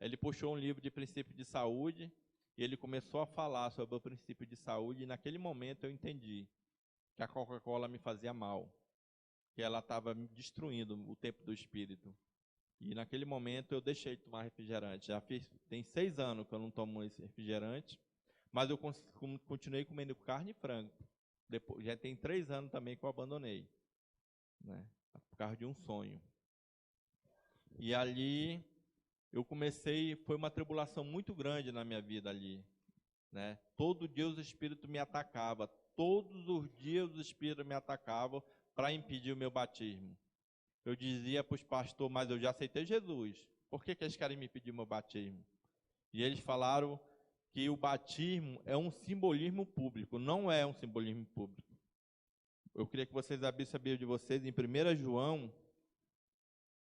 Ele puxou um livro de princípio de saúde e ele começou a falar sobre o princípio de saúde e naquele momento eu entendi que a Coca-Cola me fazia mal, que ela estava me destruindo o tempo do espírito. E naquele momento eu deixei de tomar refrigerante. Tem 6 anos que eu não tomo esse refrigerante, mas eu continuei comendo carne e frango. Depois, já tem 3 anos também que eu abandonei, né? Por causa de um sonho. E ali eu comecei, foi uma tribulação muito grande na minha vida ali, né? Todo dia os espíritos me atacavam, todos os dias os espíritos me atacavam para impedir o meu batismo. Eu dizia para os pastores, mas eu já aceitei Jesus, por que eles querem me impedir o meu batismo? E eles falaram que o batismo é um simbolismo público, não é um simbolismo público. Eu queria que vocês abrissem a Bíblia de vocês em 1 João,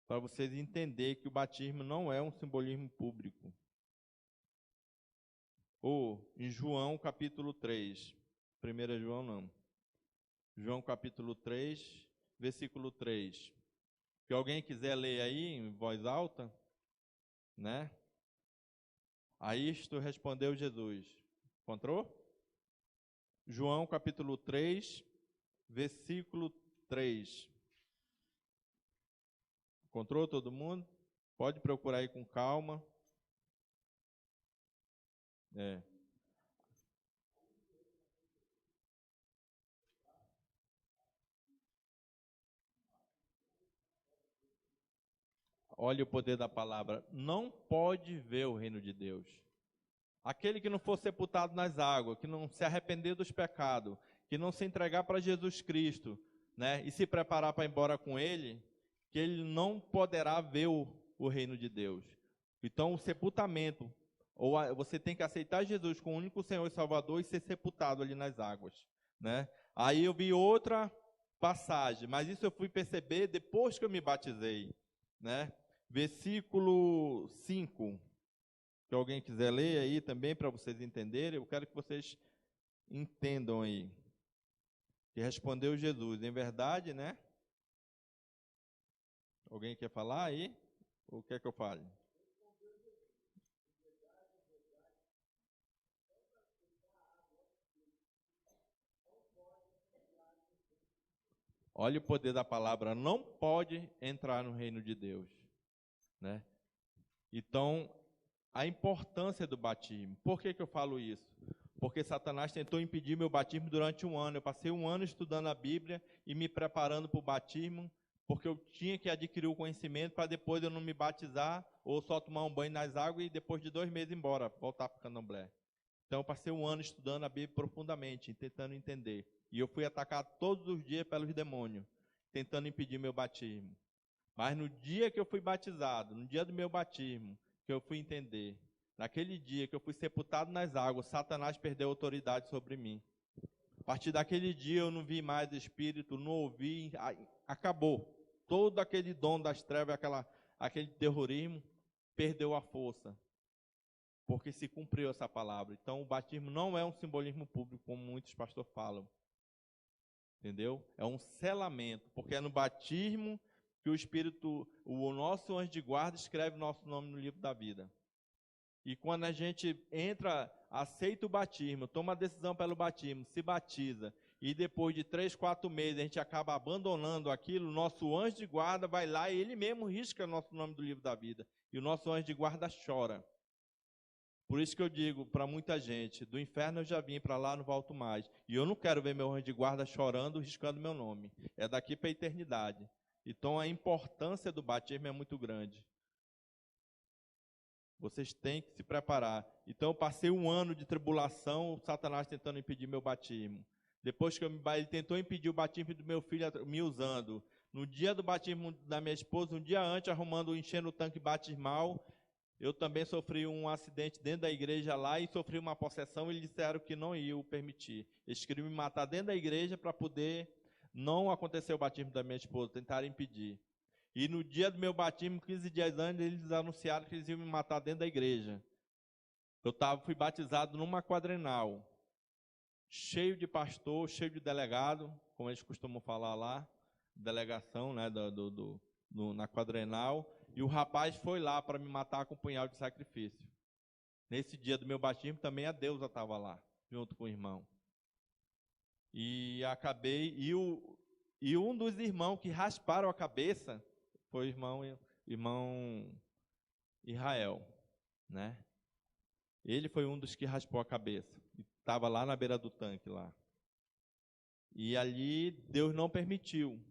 para vocês entenderem que o batismo não é um simbolismo público. Ou em João capítulo 3, 1 João não. João capítulo 3, versículo 3. Se alguém quiser ler aí em voz alta, né? A isto respondeu Jesus. Encontrou? João capítulo 3, versículo 3. Encontrou todo mundo? Pode procurar aí com calma. Olha o poder da palavra. Não pode ver o reino de Deus. Aquele que não for sepultado nas águas, que não se arrepender dos pecados, que não se entregar para Jesus Cristo, né, e se preparar para ir embora com Ele, que ele não poderá ver o reino de Deus. Então, o sepultamento, você tem que aceitar Jesus como o único Senhor e Salvador e ser sepultado ali nas águas, né? Aí eu vi outra passagem, mas isso eu fui perceber depois que eu me batizei, né? Versículo 5. Se alguém quiser ler aí também para vocês entenderem, eu quero que vocês entendam aí. Que respondeu Jesus, em verdade, né? Alguém quer falar aí? Ou quer que eu fale? Olha o poder da palavra, não pode entrar no reino de Deus, né? Então, a importância do batismo. Por que eu falo isso? Porque Satanás tentou impedir meu batismo durante 1 ano. Eu passei 1 ano estudando a Bíblia e me preparando para o batismo, porque eu tinha que adquirir o conhecimento para depois eu não me batizar ou só tomar um banho nas águas e depois de 2 meses ir embora, voltar para o candomblé. Então eu passei 1 ano estudando a Bíblia profundamente, tentando entender. E eu fui atacado todos os dias pelos demônios, tentando impedir meu batismo. Mas no dia que eu fui batizado, no dia do meu batismo, que eu fui entender, naquele dia que eu fui sepultado nas águas, Satanás perdeu autoridade sobre mim. A partir daquele dia eu não vi mais espírito, não ouvi, acabou. Todo aquele dom das trevas, aquele terrorismo, perdeu a força. Porque se cumpriu essa palavra. Então o batismo não é um simbolismo público, como muitos pastores falam. Entendeu? É um selamento, porque é no batismo que o Espírito, o nosso anjo de guarda, escreve o nosso nome no livro da vida. E quando a gente entra, aceita o batismo, toma a decisão pelo batismo, se batiza, e depois de 3, 4 meses a gente acaba abandonando aquilo, o nosso anjo de guarda vai lá e ele mesmo risca o nosso nome do livro da vida. E o nosso anjo de guarda chora. Por isso que eu digo para muita gente, do inferno eu já vim, para lá não volto mais. E eu não quero ver meu anjo de guarda chorando, riscando meu nome. É daqui para a eternidade. Então a importância do batismo é muito grande. Vocês têm que se preparar. Então eu passei 1 ano de tribulação, o Satanás tentando impedir meu batismo. Depois que ele tentou impedir o batismo do meu filho me usando. No dia do batismo da minha esposa, um dia antes, enchendo o tanque batismal, eu também sofri um acidente dentro da igreja lá e sofri uma possessão e eles disseram que não iam permitir. Eles queriam me matar dentro da igreja para poder não acontecer o batismo da minha esposa, tentaram impedir. E no dia do meu batismo, 15 dias antes, eles anunciaram que eles iam me matar dentro da igreja. Fui batizado numa quadrenal, cheio de pastor, cheio de delegado, como eles costumam falar lá, delegação, né, na quadrenal, e o rapaz foi lá para me matar com um punhal de sacrifício. Nesse dia do meu batismo, também a deusa estava lá, junto com o irmão. E acabei, e um dos irmãos que rasparam a cabeça foi o irmão Israel, né? Ele foi um dos que raspou a cabeça. Estava lá na beira do tanque lá. E ali Deus não permitiu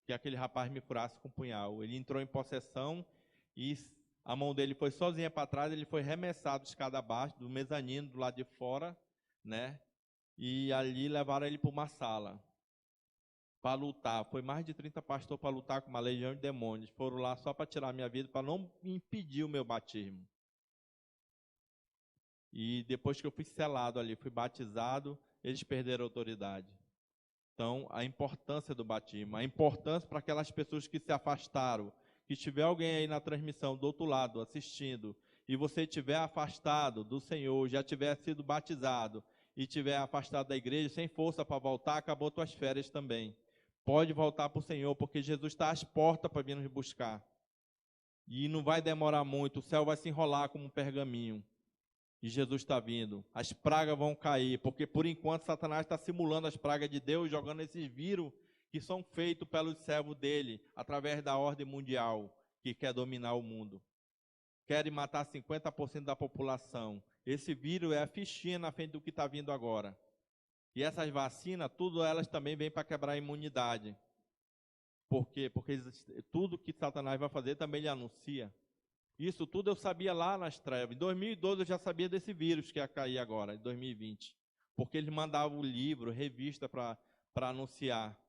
que aquele rapaz me furasse com um punhal. Ele entrou em possessão e a mão dele foi sozinha para trás, ele foi remessado escada abaixo, do mezanino, do lado de fora, né? E ali levaram ele para uma sala para lutar. Foi mais de 30 pastores para lutar com uma legião de demônios. Foram lá só para tirar a minha vida, para não impedir o meu batismo. E depois que eu fui selado ali, fui batizado, eles perderam a autoridade. Então, a importância do batismo, a importância para aquelas pessoas que se afastaram, que tiver alguém aí na transmissão do outro lado assistindo, e você estiver afastado do Senhor, já tiver sido batizado, e tiver afastado da igreja, sem força para voltar, acabou tuas férias também. Pode voltar para o Senhor, porque Jesus está às portas para vir nos buscar. E não vai demorar muito, o céu vai se enrolar como um pergaminho. E Jesus está vindo. As pragas vão cair, porque por enquanto Satanás está simulando as pragas de Deus, jogando esses vírus que são feitos pelos servos dele, através da ordem mundial, que quer dominar o mundo. Querem matar 50% da população. Esse vírus é a fichinha na frente do que está vindo agora. E essas vacinas, tudo elas também vêm para quebrar a imunidade. Por quê? Porque tudo que Satanás vai fazer também ele anuncia. Isso tudo eu sabia lá nas trevas. Em 2012 eu já sabia desse vírus que ia cair agora, em 2020. Porque eles mandavam livro, revista para anunciar.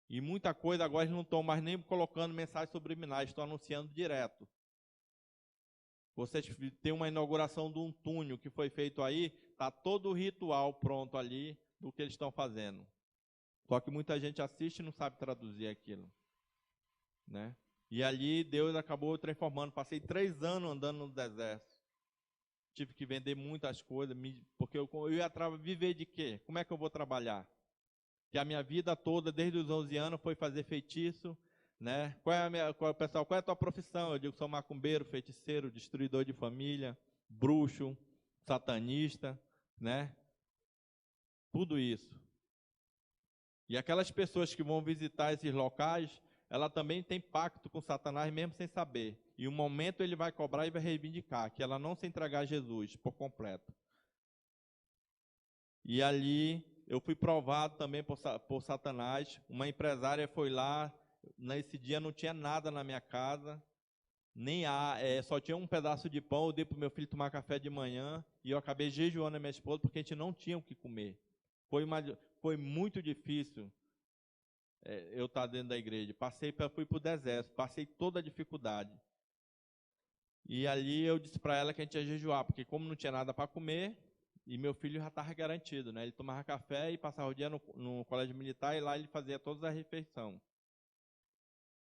E muita coisa agora eles não estão mais nem colocando mensagens subliminais, estão anunciando direto. Vocês têm uma inauguração de um túnel que foi feito aí, está todo o ritual pronto ali do que eles estão fazendo. Só que muita gente assiste e não sabe traduzir aquilo, né? E ali Deus acabou transformando. Passei 3 anos andando no deserto. Tive que vender muitas coisas, porque eu ia viver de quê? Como é que eu vou trabalhar? Que a minha vida toda, desde os 11 anos, foi fazer feitiço, né? Pessoal, qual é a tua profissão? Eu digo, sou macumbeiro, feiticeiro, destruidor de família, bruxo, satanista, né? Tudo isso. E aquelas pessoas que vão visitar esses locais, ela também tem pacto com Satanás, mesmo sem saber. E um momento ele vai cobrar e vai reivindicar, que ela não se entregar a Jesus por completo. E ali eu fui provado também por Satanás. Uma empresária foi lá, nesse dia não tinha nada na minha casa, só tinha um pedaço de pão. Eu dei para o meu filho tomar café de manhã e eu acabei jejuando a minha esposa porque a gente não tinha o que comer. Foi muito difícil eu estar dentro da igreja. Fui para o deserto, passei toda a dificuldade. E ali eu disse para ela que a gente ia jejuar, porque como não tinha nada para comer, e meu filho já estava garantido, né? Ele tomava café e passava o dia no colégio militar, e lá ele fazia todas as refeições.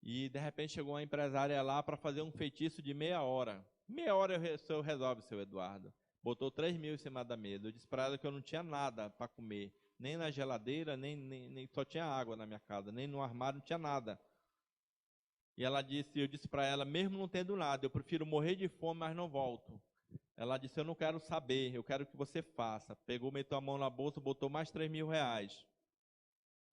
E de repente chegou uma empresária lá para fazer um feitiço de meia hora. Meia hora eu resolve, seu Eduardo. Botou 3 mil em cima da mesa. Eu disse para ela que eu não tinha nada para comer. Nem na geladeira, nem só tinha água na minha casa, nem no armário, não tinha nada. E eu disse para ela, mesmo não tendo nada, eu prefiro morrer de fome, mas não volto. Ela disse, eu não quero saber, eu quero que você faça. Pegou, meteu a mão na bolsa, botou mais 3 mil reais.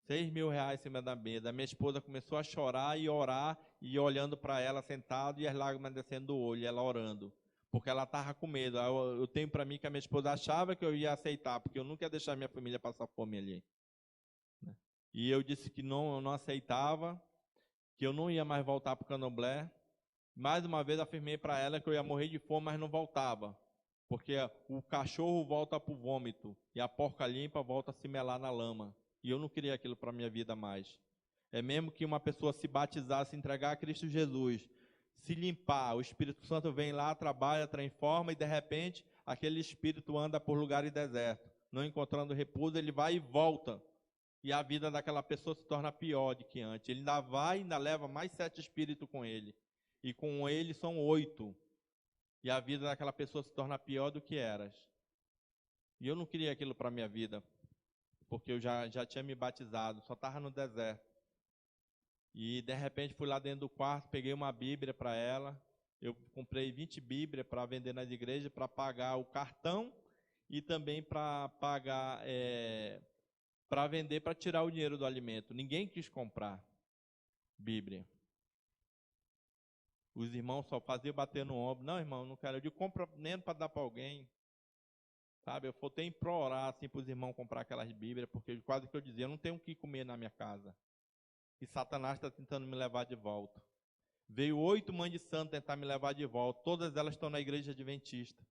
6 mil reais em cima da mesa. A minha esposa começou a chorar e orar, e olhando para ela sentado, e as lágrimas descendo do olho, ela orando. Porque ela estava com medo. Eu tenho para mim que a minha esposa achava que eu ia aceitar, porque eu nunca ia deixar minha família passar fome ali. E eu disse que não, eu não aceitava, que eu não ia mais voltar para o Candomblé. Mais uma vez afirmei para ela que eu ia morrer de fome, mas não voltava. Porque o cachorro volta para o vômito, e a porca limpa volta a se melar na lama. E eu não queria aquilo para a minha vida mais. É mesmo que uma pessoa se batizar, se entregar a Cristo Jesus, se limpar. O Espírito Santo vem lá, trabalha, transforma, e de repente aquele espírito anda por lugares desertos, não encontrando repouso, ele vai e volta. E a vida daquela pessoa se torna pior do que antes. Ele ainda vai e ainda leva mais 7 espíritos com ele. E com ele são 8. E a vida daquela pessoa se torna pior do que eras. E eu não queria aquilo para a minha vida, porque eu já tinha me batizado, só estava no deserto. E de repente fui lá dentro do quarto, peguei uma Bíblia para ela. Eu comprei 20 Bíblias para vender nas igrejas, para pagar o cartão e também para pagar, para vender, para tirar o dinheiro do alimento. Ninguém quis comprar Bíblia. Os irmãos só faziam bater no ombro. Não, irmão, não quero. Eu digo, compra nem para dar para alguém. Sabe, eu vou ter que implorar assim, para os irmãos comprar aquelas Bíblias, porque quase que eu dizia, eu não tenho o que comer na minha casa. E Satanás está tentando me levar de volta. Veio 8 mães de santo tentar me levar de volta. Todas elas estão na igreja adventista.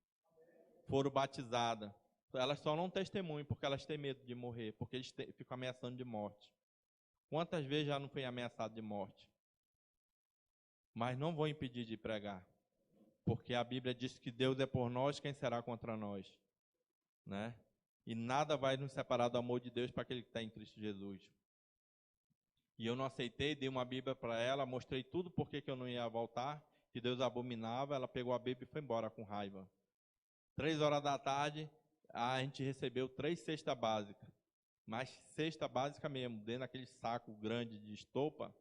Foram batizadas. Elas só não testemunham porque elas têm medo de morrer, porque eles ficam ameaçando de morte. Quantas vezes já não fui ameaçado de morte? Mas não vou impedir de pregar, porque a Bíblia diz que Deus é por nós, quem será contra nós? Né? E nada vai nos separar do amor de Deus para aquele que está em Cristo Jesus. E eu não aceitei, dei uma Bíblia para ela, mostrei tudo porque que eu não ia voltar, que Deus abominava. Ela pegou a Bíblia e foi embora com raiva. 3 horas da tarde, a gente recebeu 3 cestas básicas. Mas cesta básica mesmo, dentro daquele saco grande de estopa,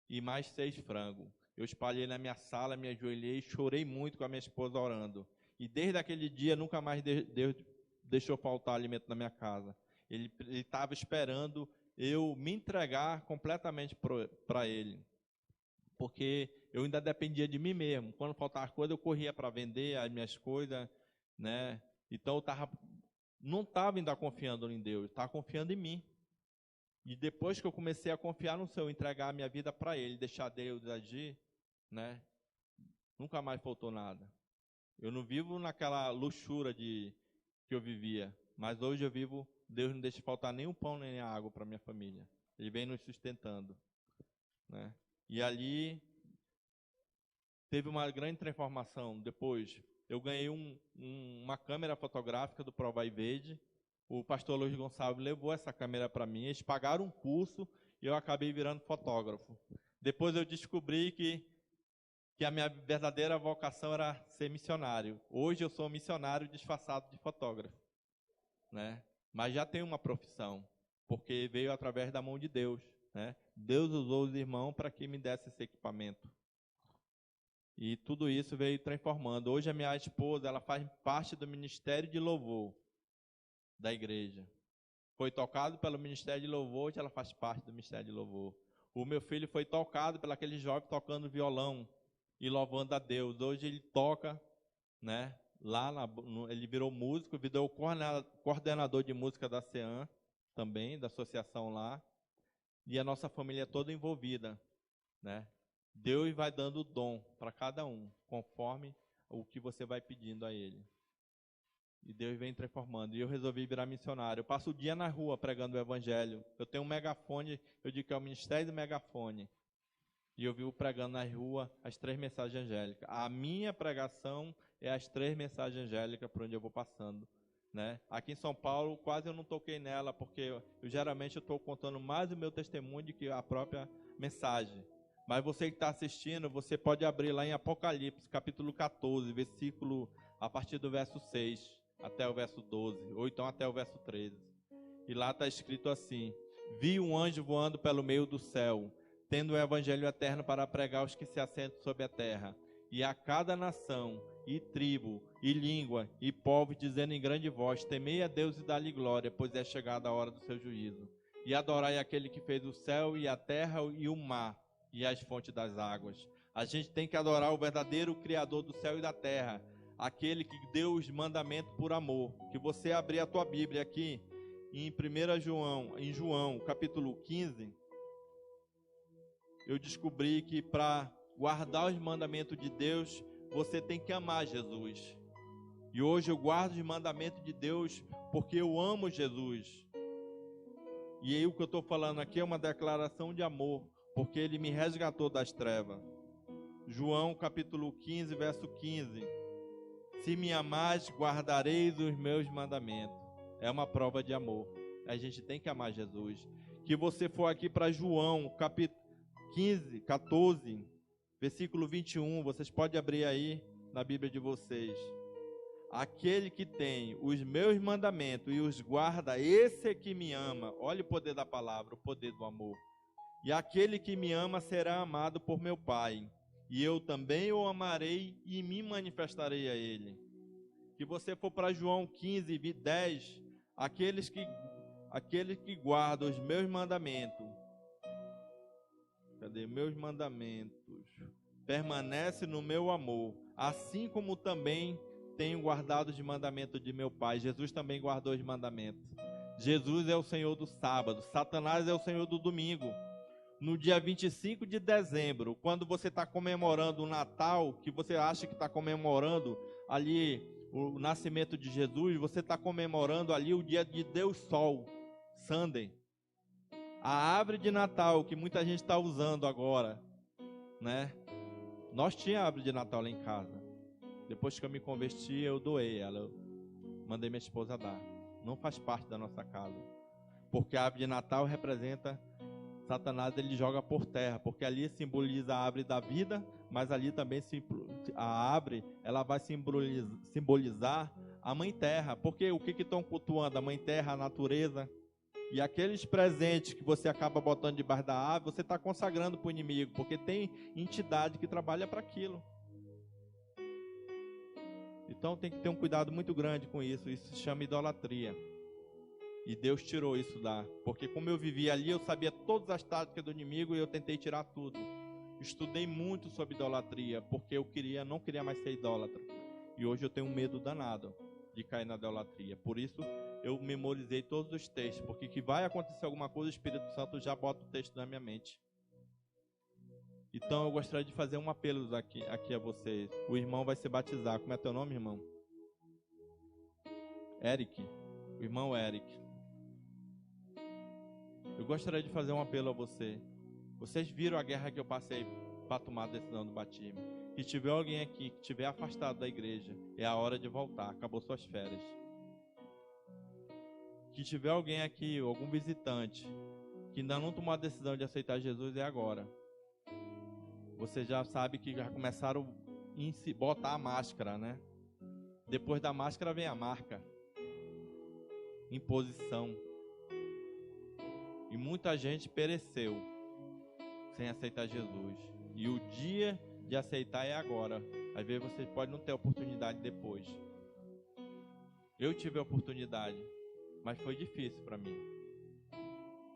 e mais 6 frangos. Eu espalhei na minha sala, me ajoelhei, chorei muito com a minha esposa orando. E desde aquele dia, nunca mais Deus deixou faltar alimento na minha casa. Ele estava esperando eu me entregar completamente para Ele. Porque eu ainda dependia de mim mesmo. Quando faltava coisa, eu corria para vender as minhas coisas, né? Então, não estava ainda confiando em Deus, estava confiando em mim. E depois que eu comecei a confiar no Senhor, entregar a minha vida para Ele, deixar Deus agir, né? Nunca mais faltou nada. Eu não vivo naquela luxúria que eu vivia, mas hoje eu vivo, Deus não deixa faltar nem o pão nem a água para minha família. Ele vem nos sustentando, né? E ali teve uma grande transformação. Depois eu ganhei uma câmera fotográfica do Pro Vai Verde. O pastor Luiz Gonçalves levou essa câmera para mim. Eles pagaram um curso e eu acabei virando fotógrafo. Depois eu descobri que a minha verdadeira vocação era ser missionário. Hoje eu sou missionário disfarçado de fotógrafo, né? Mas já tenho uma profissão, porque veio através da mão de Deus, né? Deus usou os irmãos para que me desse esse equipamento. E tudo isso veio transformando. Hoje a minha esposa, ela faz parte do Ministério de Louvor da igreja. Foi tocado pelo Ministério de Louvor, hoje ela faz parte do Ministério de Louvor. O meu filho foi tocado pelo aquele jovem tocando violão e louvando a Deus. Hoje ele toca, né? Lá ele virou músico, virou coordenador de música da CEAM também, da associação lá. E a nossa família é toda envolvida, né? Deus vai dando o dom para cada um, conforme o que você vai pedindo a Ele. E Deus vem transformando. E eu resolvi virar missionário. Eu passo o dia na rua pregando o Evangelho. Eu tenho um megafone, eu digo que é o Ministério do Megafone. E eu vivo pregando na rua as 3 mensagens angélicas. A minha pregação é as 3 mensagens angélicas por onde eu vou passando, né? Aqui em São Paulo, quase eu não toquei nela, porque eu geralmente estou contando mais o meu testemunho do que a própria mensagem. Mas você que está assistindo, você pode abrir lá em Apocalipse, capítulo 14, versículo, a partir do verso 6 até o verso 12, ou então até o verso 13. E lá está escrito assim: vi um anjo voando pelo meio do céu, tendo o evangelho eterno para pregar aos que se assentam sobre a terra, e a cada nação, e tribo, e língua, e povo, dizendo em grande voz: temei a Deus e dá-lhe glória, pois é chegada a hora do seu juízo. E adorai aquele que fez o céu e a terra e o mar, e as fontes das águas. A gente tem que adorar o verdadeiro Criador do céu e da terra, aquele que deu os mandamentos por amor. Que você abrir a tua Bíblia aqui, em 1 João, em João, capítulo 15, eu descobri que para guardar os mandamentos de Deus, você tem que amar Jesus. E hoje eu guardo os mandamentos de Deus porque eu amo Jesus. E aí o que eu estou falando aqui é uma declaração de amor, porque Ele me resgatou das trevas. João capítulo 15, verso 15. Se me amais, guardareis os meus mandamentos. É uma prova de amor. A gente tem que amar Jesus. Que você for aqui para João, capítulo 15, 14, versículo 21, vocês podem abrir aí na Bíblia de vocês. Aquele que tem os meus mandamentos e os guarda, esse é que me ama. Olha o poder da palavra, o poder do amor. E aquele que me ama será amado por meu Pai. E eu também o amarei e me manifestarei a ele. Que você for para João 15, 10, aqueles que guardam os meus mandamentos. Cadê? Meus mandamentos. Permanece no meu amor, assim como também tenho guardado os mandamentos de meu Pai. Jesus também guardou os mandamentos. Jesus é o Senhor do sábado. Satanás é o Senhor do domingo. No dia 25 de dezembro, quando você está comemorando o Natal, que você acha que está comemorando ali o nascimento de Jesus, você está comemorando ali o dia de Deus Sol, Sunday. A árvore de Natal que muita gente está usando agora, né? Nós tínhamos árvore de Natal lá em casa. Depois que eu me converti, eu doei ela. Eu mandei minha esposa dar. Não faz parte da nossa casa. Porque a árvore de Natal representa Satanás, ele joga por terra. Porque ali simboliza a árvore da vida, mas ali também a árvore, ela vai simbolizar a Mãe Terra. Porque o que estão cultuando? A Mãe Terra, a natureza. E aqueles presentes que você acaba botando debaixo da árvore, você está consagrando para o inimigo. Porque tem entidade que trabalha para aquilo. Então tem que ter um cuidado muito grande com isso. Isso se chama idolatria. E Deus tirou isso lá. Porque como eu vivia ali, eu sabia todas as táticas do inimigo e eu tentei tirar tudo. Estudei muito sobre idolatria, porque eu não queria mais ser idólatra. E hoje eu tenho um medo danado de cair na idolatria. Por isso eu memorizei todos os textos, porque que vai acontecer alguma coisa, o Espírito Santo já bota o texto na minha mente. Então eu gostaria de fazer um apelo aqui a vocês. O irmão vai se batizar. Como é teu nome, irmão? Eric. O irmão Eric. Eu gostaria de fazer um apelo a você. Vocês viram a guerra que eu passei para tomar a decisão do batismo. Se tiver alguém aqui que estiver afastado da igreja, é a hora de voltar. Acabou suas férias. Se tiver alguém aqui, algum visitante, que ainda não tomou a decisão de aceitar Jesus, é agora. Você já sabe que já começaram a botar a máscara, né? Depois da máscara vem a marca. Imposição. E muita gente pereceu sem aceitar Jesus. E o dia de aceitar é agora. Às vezes você pode não ter oportunidade depois. Eu tive a oportunidade, mas foi difícil para mim.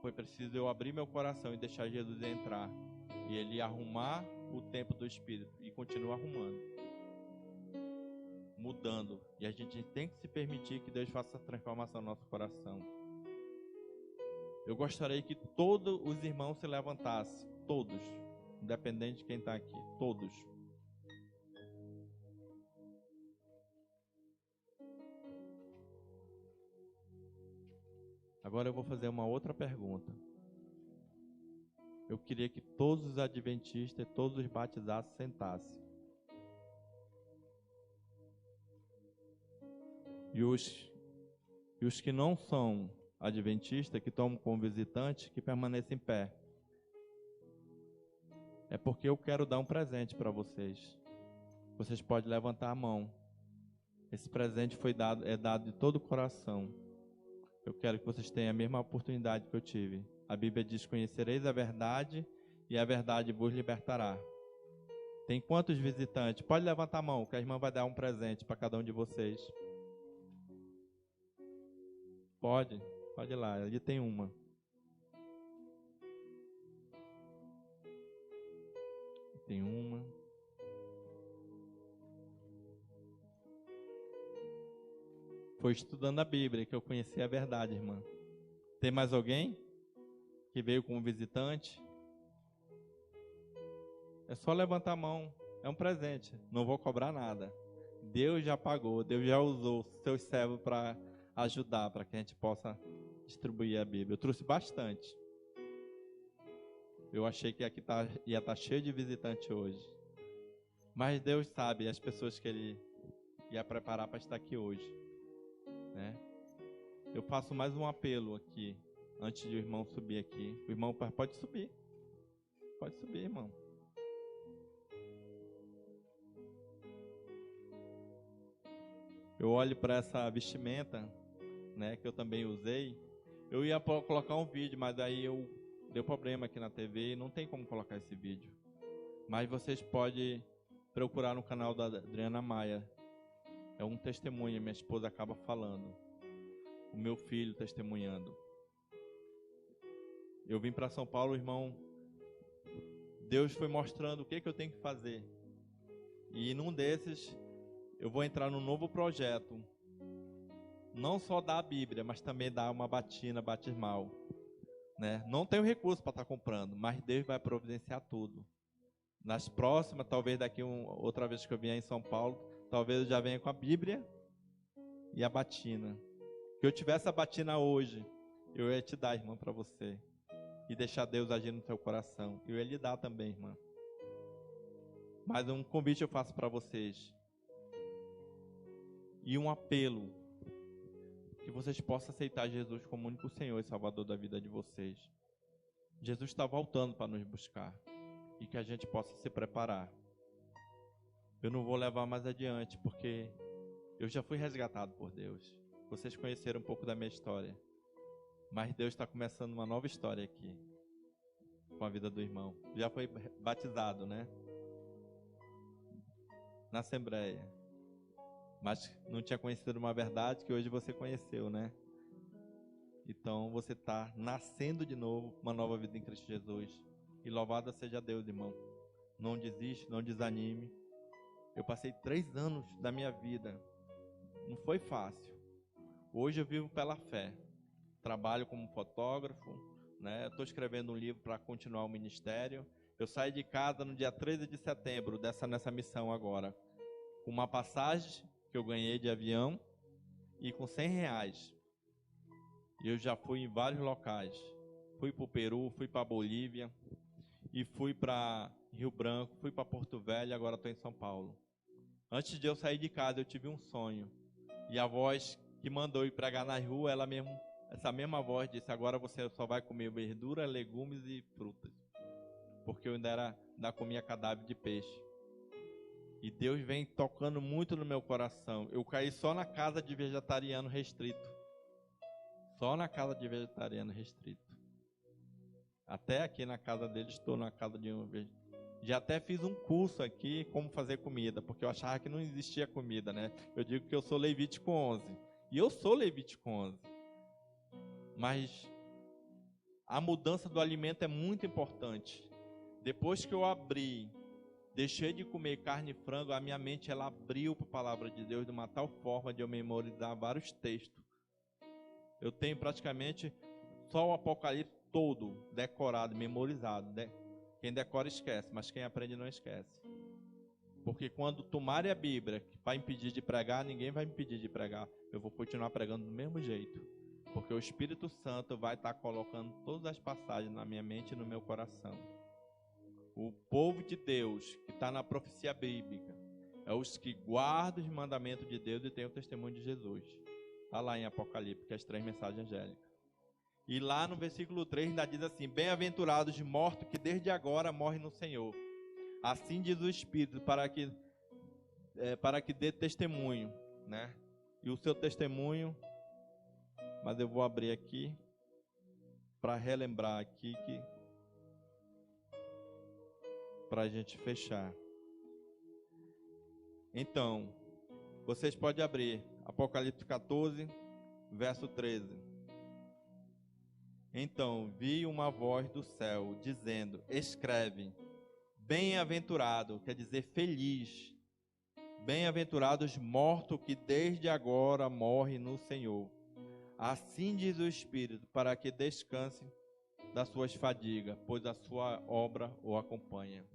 Foi preciso eu abrir meu coração e deixar Jesus entrar. E ele arrumar o tempo do Espírito. E continua arrumando. Mudando. E a gente tem que se permitir que Deus faça essa transformação no nosso coração. Eu gostaria que todos os irmãos se levantassem. Todos. Independente de quem está aqui. Todos. Agora eu vou fazer uma outra pergunta. Eu queria que todos os adventistas, todos os batizados sentassem. E os que não são adventistas, que estão como visitantes, que permanecem em pé. É porque eu quero dar um presente para vocês. Vocês podem levantar a mão. Esse presente é dado de todo o coração. Eu quero que vocês tenham a mesma oportunidade que eu tive. A Bíblia diz: conhecereis a verdade e a verdade vos libertará. Tem quantos visitantes? Pode levantar a mão, que a irmã vai dar um presente para cada um de vocês. Pode ir lá, ali tem uma. Tem uma. Foi estudando a Bíblia que eu conheci a verdade, irmã. Tem mais alguém que veio como visitante? É só levantar a mão. É um presente. Não vou cobrar nada. Deus já pagou. Deus já usou seus servos para ajudar, para que a gente possa distribuir a Bíblia. Eu trouxe bastante. Eu achei que aqui ia estar cheio de visitante hoje. Mas Deus sabe as pessoas que Ele ia preparar para estar aqui hoje, né? Eu faço mais um apelo aqui, antes de o irmão subir aqui. O irmão pode subir. Pode subir, irmão. Eu olho para essa vestimenta, né, que eu também usei. Eu ia colocar um vídeo, mas aí deu problema aqui na TV e não tem como colocar esse vídeo. Mas vocês podem procurar no canal da Adriana Maia. É um testemunho, minha esposa acaba falando. O meu filho testemunhando. Eu vim para São Paulo, irmão. Deus foi mostrando o que eu tenho que fazer. E num desses, eu vou entrar num novo projeto. Não só dar a Bíblia, mas também dar uma batina batismal, né? Não tenho recurso para estar comprando, mas Deus vai providenciar tudo. Nas próximas, talvez daqui outra vez que eu vier em São Paulo, talvez eu já venha com a Bíblia e a batina. Que eu tivesse a batina hoje, eu ia te dar, irmã, para você. E deixar Deus agir no seu coração. Eu ia lhe dar também, irmã. Mas um convite eu faço para vocês. E um apelo. Que vocês possam aceitar Jesus como único Senhor e Salvador da vida de vocês. Jesus está voltando para nos buscar. E que a gente possa se preparar. Eu não vou levar mais adiante, porque eu já fui resgatado por Deus. Vocês conheceram um pouco da minha história. Mas Deus está começando uma nova história aqui. Com a vida do irmão. Já foi batizado, né? Na Assembleia. Mas não tinha conhecido uma verdade que hoje você conheceu, né? Então você está nascendo de novo, uma nova vida em Cristo Jesus. E louvado seja Deus, irmão. Não desiste, não desanime. Eu passei 3 anos da minha vida. Não foi fácil. Hoje eu vivo pela fé. Trabalho como fotógrafo, né? Estou escrevendo um livro para continuar o ministério. Eu saí de casa no dia 13 de setembro, nessa missão agora. Com uma passagem que eu ganhei de avião e com R$100. E eu já fui em vários locais. Fui para o Peru, fui para a Bolívia e fui para Rio Branco, fui para Porto Velho e agora estou em São Paulo. Antes de eu sair de casa, eu tive um sonho. E a voz que mandou ir pregar na rua, essa mesma voz disse: agora você só vai comer verdura, legumes e frutas. Porque eu ainda comia cadáver de peixe. E Deus vem tocando muito no meu coração. Eu caí só na casa de vegetariano restrito. Só na casa de vegetariano restrito. Até aqui na casa dele, estou na casa de um vegetariano. Já até fiz um curso aqui, como fazer comida, porque eu achava que não existia comida, né? Eu digo que eu sou Levítico 11. E eu sou Levítico 11. Mas a mudança do alimento é muito importante. Depois que eu deixei de comer carne e frango, a minha mente ela abriu para a palavra de Deus de uma tal forma de eu memorizar vários textos. Eu tenho praticamente só o Apocalipse todo decorado, memorizado, né? Quem decora esquece, mas quem aprende não esquece. Porque quando tomarem a Bíblia para impedir de pregar, ninguém vai impedir de pregar. Eu vou continuar pregando do mesmo jeito. Porque o Espírito Santo vai estar colocando todas as passagens na minha mente e no meu coração. O povo de Deus, que está na profecia bíblica, é os que guardam os mandamentos de Deus e têm o testemunho de Jesus. Está lá em Apocalipse, que é as 3 mensagens angélicas. E lá no versículo 3 ainda diz assim: bem-aventurados os mortos que desde agora morrem no Senhor. Assim diz o Espírito, para que dê testemunho, né? E o seu testemunho, mas eu vou abrir aqui para relembrar aqui para a gente fechar. Então, vocês podem abrir Apocalipse 14, verso 13. Então, vi uma voz do céu dizendo: escreve, bem-aventurado, quer dizer feliz, bem-aventurados mortos que desde agora morrem no Senhor. Assim diz o Espírito, para que descanse das suas fadigas, pois a sua obra o acompanha.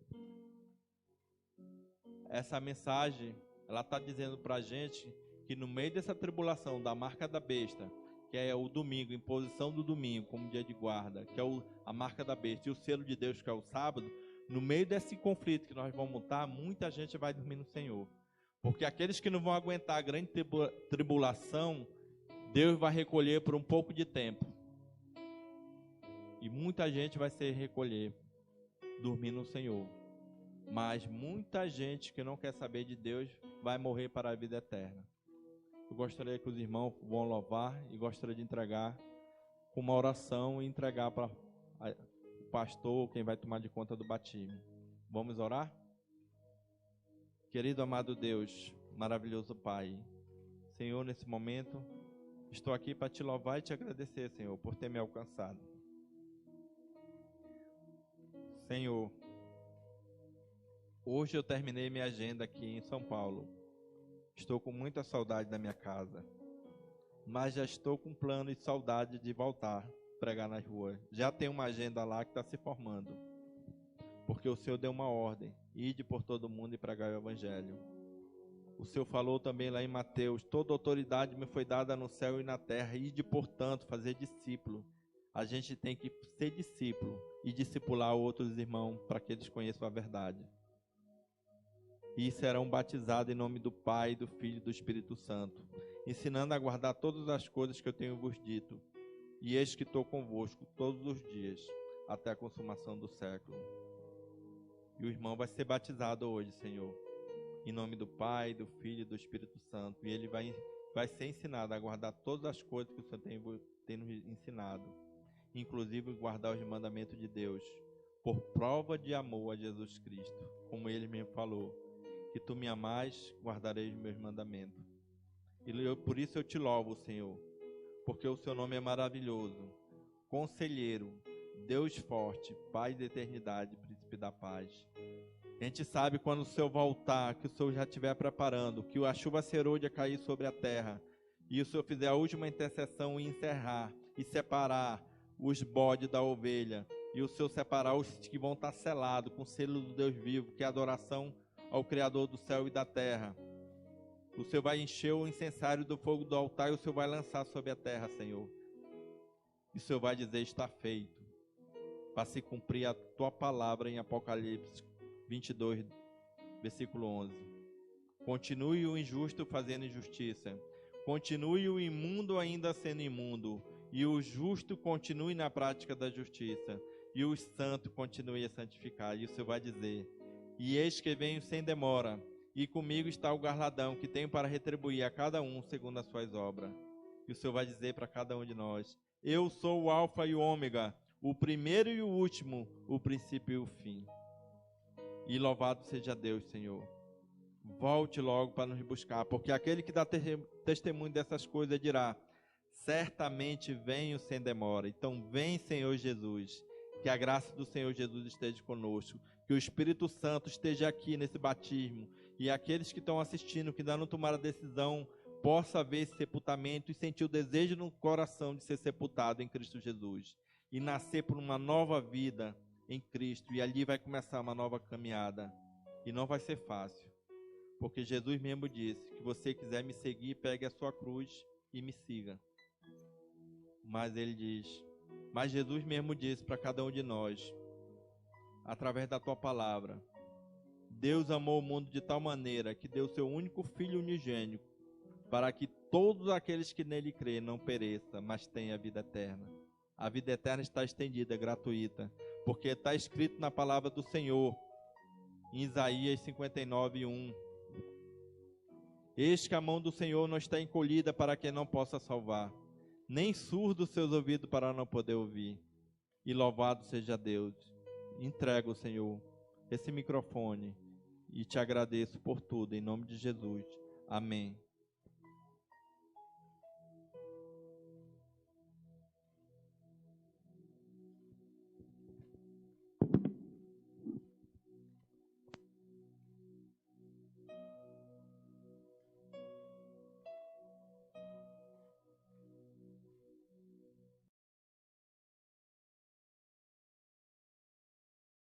Essa mensagem, ela está dizendo para a gente que no meio dessa tribulação da marca da besta, que é o domingo, imposição do domingo como dia de guarda, que é a marca da besta, e o selo de Deus, que é o sábado, no meio desse conflito que nós vamos estar, muita gente vai dormir no Senhor. Porque aqueles que não vão aguentar a grande tribulação, Deus vai recolher por um pouco de tempo. E muita gente vai se recolher, dormir no Senhor. Mas muita gente que não quer saber de Deus vai morrer para a vida eterna. Eu gostaria que os irmãos vão louvar e gostaria de entregar com uma oração e entregar para o pastor, quem vai tomar de conta do batismo. Vamos orar? Querido amado Deus, maravilhoso Pai, Senhor, nesse momento, estou aqui para te louvar e te agradecer, Senhor, por ter me alcançado. Senhor, hoje eu terminei minha agenda aqui em São Paulo. Estou com muita saudade da minha casa, mas já estou com plano e saudade de voltar a pregar nas ruas. Já tem uma agenda lá que está se formando, porque o Senhor deu uma ordem: ide por todo mundo e pregar o Evangelho. O Senhor falou também lá em Mateus: toda autoridade me foi dada no céu e na terra, ide, portanto, fazer discípulo. A gente tem que ser discípulo e discipular outros irmãos para que eles conheçam a verdade. E serão batizados em nome do Pai, do Filho e do Espírito Santo, ensinando a guardar todas as coisas que eu tenho vos dito. E eis que estou convosco todos os dias, até a consumação do século. E o irmão vai ser batizado hoje, Senhor, em nome do Pai, do Filho e do Espírito Santo. E ele vai ser ensinado a guardar todas as coisas que o Senhor tem nos ensinado, inclusive guardar os mandamentos de Deus, por prova de amor a Jesus Cristo, como ele mesmo falou: que tu me amais, guardareis os meus mandamentos. E por isso eu te louvo, Senhor, porque o seu nome é maravilhoso. Conselheiro, Deus forte, Pai da eternidade, Príncipe da paz. A gente sabe quando o Senhor voltar, que o Senhor já estiver preparando, que a chuva serôdia cair sobre a terra, e o Senhor fizer a última intercessão e encerrar, e separar os bodes da ovelha, e o Senhor separar os que vão estar selados com o selo do Deus vivo, que é a adoração ao Criador do céu e da terra. O Senhor vai encher o incensário do fogo do altar e o Senhor vai lançar sobre a terra, Senhor. E o Senhor vai dizer: está feito, para se cumprir a tua palavra em Apocalipse 22, versículo 11. Continue o injusto fazendo injustiça, continue o imundo ainda sendo imundo, e o justo continue na prática da justiça, e o santo continue a santificar. E o Senhor vai dizer: e eis que venho sem demora, e comigo está o galardão que tenho para retribuir a cada um segundo as suas obras. E o Senhor vai dizer para cada um de nós: eu sou o Alfa e o Ômega, o primeiro e o último, o princípio e o fim. E louvado seja Deus, Senhor. Volte logo para nos buscar, porque aquele que dá testemunho dessas coisas dirá: certamente venho sem demora. Então vem, Senhor Jesus. Que a graça do Senhor Jesus esteja conosco, que o Espírito Santo esteja aqui nesse batismo, e aqueles que estão assistindo, que ainda não tomaram a decisão, possa ver esse sepultamento e sentir o desejo no coração de ser sepultado em Cristo Jesus, e nascer por uma nova vida em Cristo, e ali vai começar uma nova caminhada, e não vai ser fácil, porque Jesus mesmo disse: que você quiser me seguir, pegue a sua cruz e me siga. Mas ele diz... Mas Jesus mesmo disse para cada um de nós, através da tua palavra: Deus amou o mundo de tal maneira que deu seu único Filho unigênito, para que todos aqueles que nele crêem não pereçam, mas tenham a vida eterna. A vida eterna está estendida, gratuita, porque está escrito na palavra do Senhor, em Isaías 59, 1. Eis que a mão do Senhor não está encolhida para que não possa salvar, nem surdo seus ouvidos para não poder ouvir. E louvado seja Deus. Entrego, Senhor, esse microfone e te agradeço por tudo, em nome de Jesus. Amém.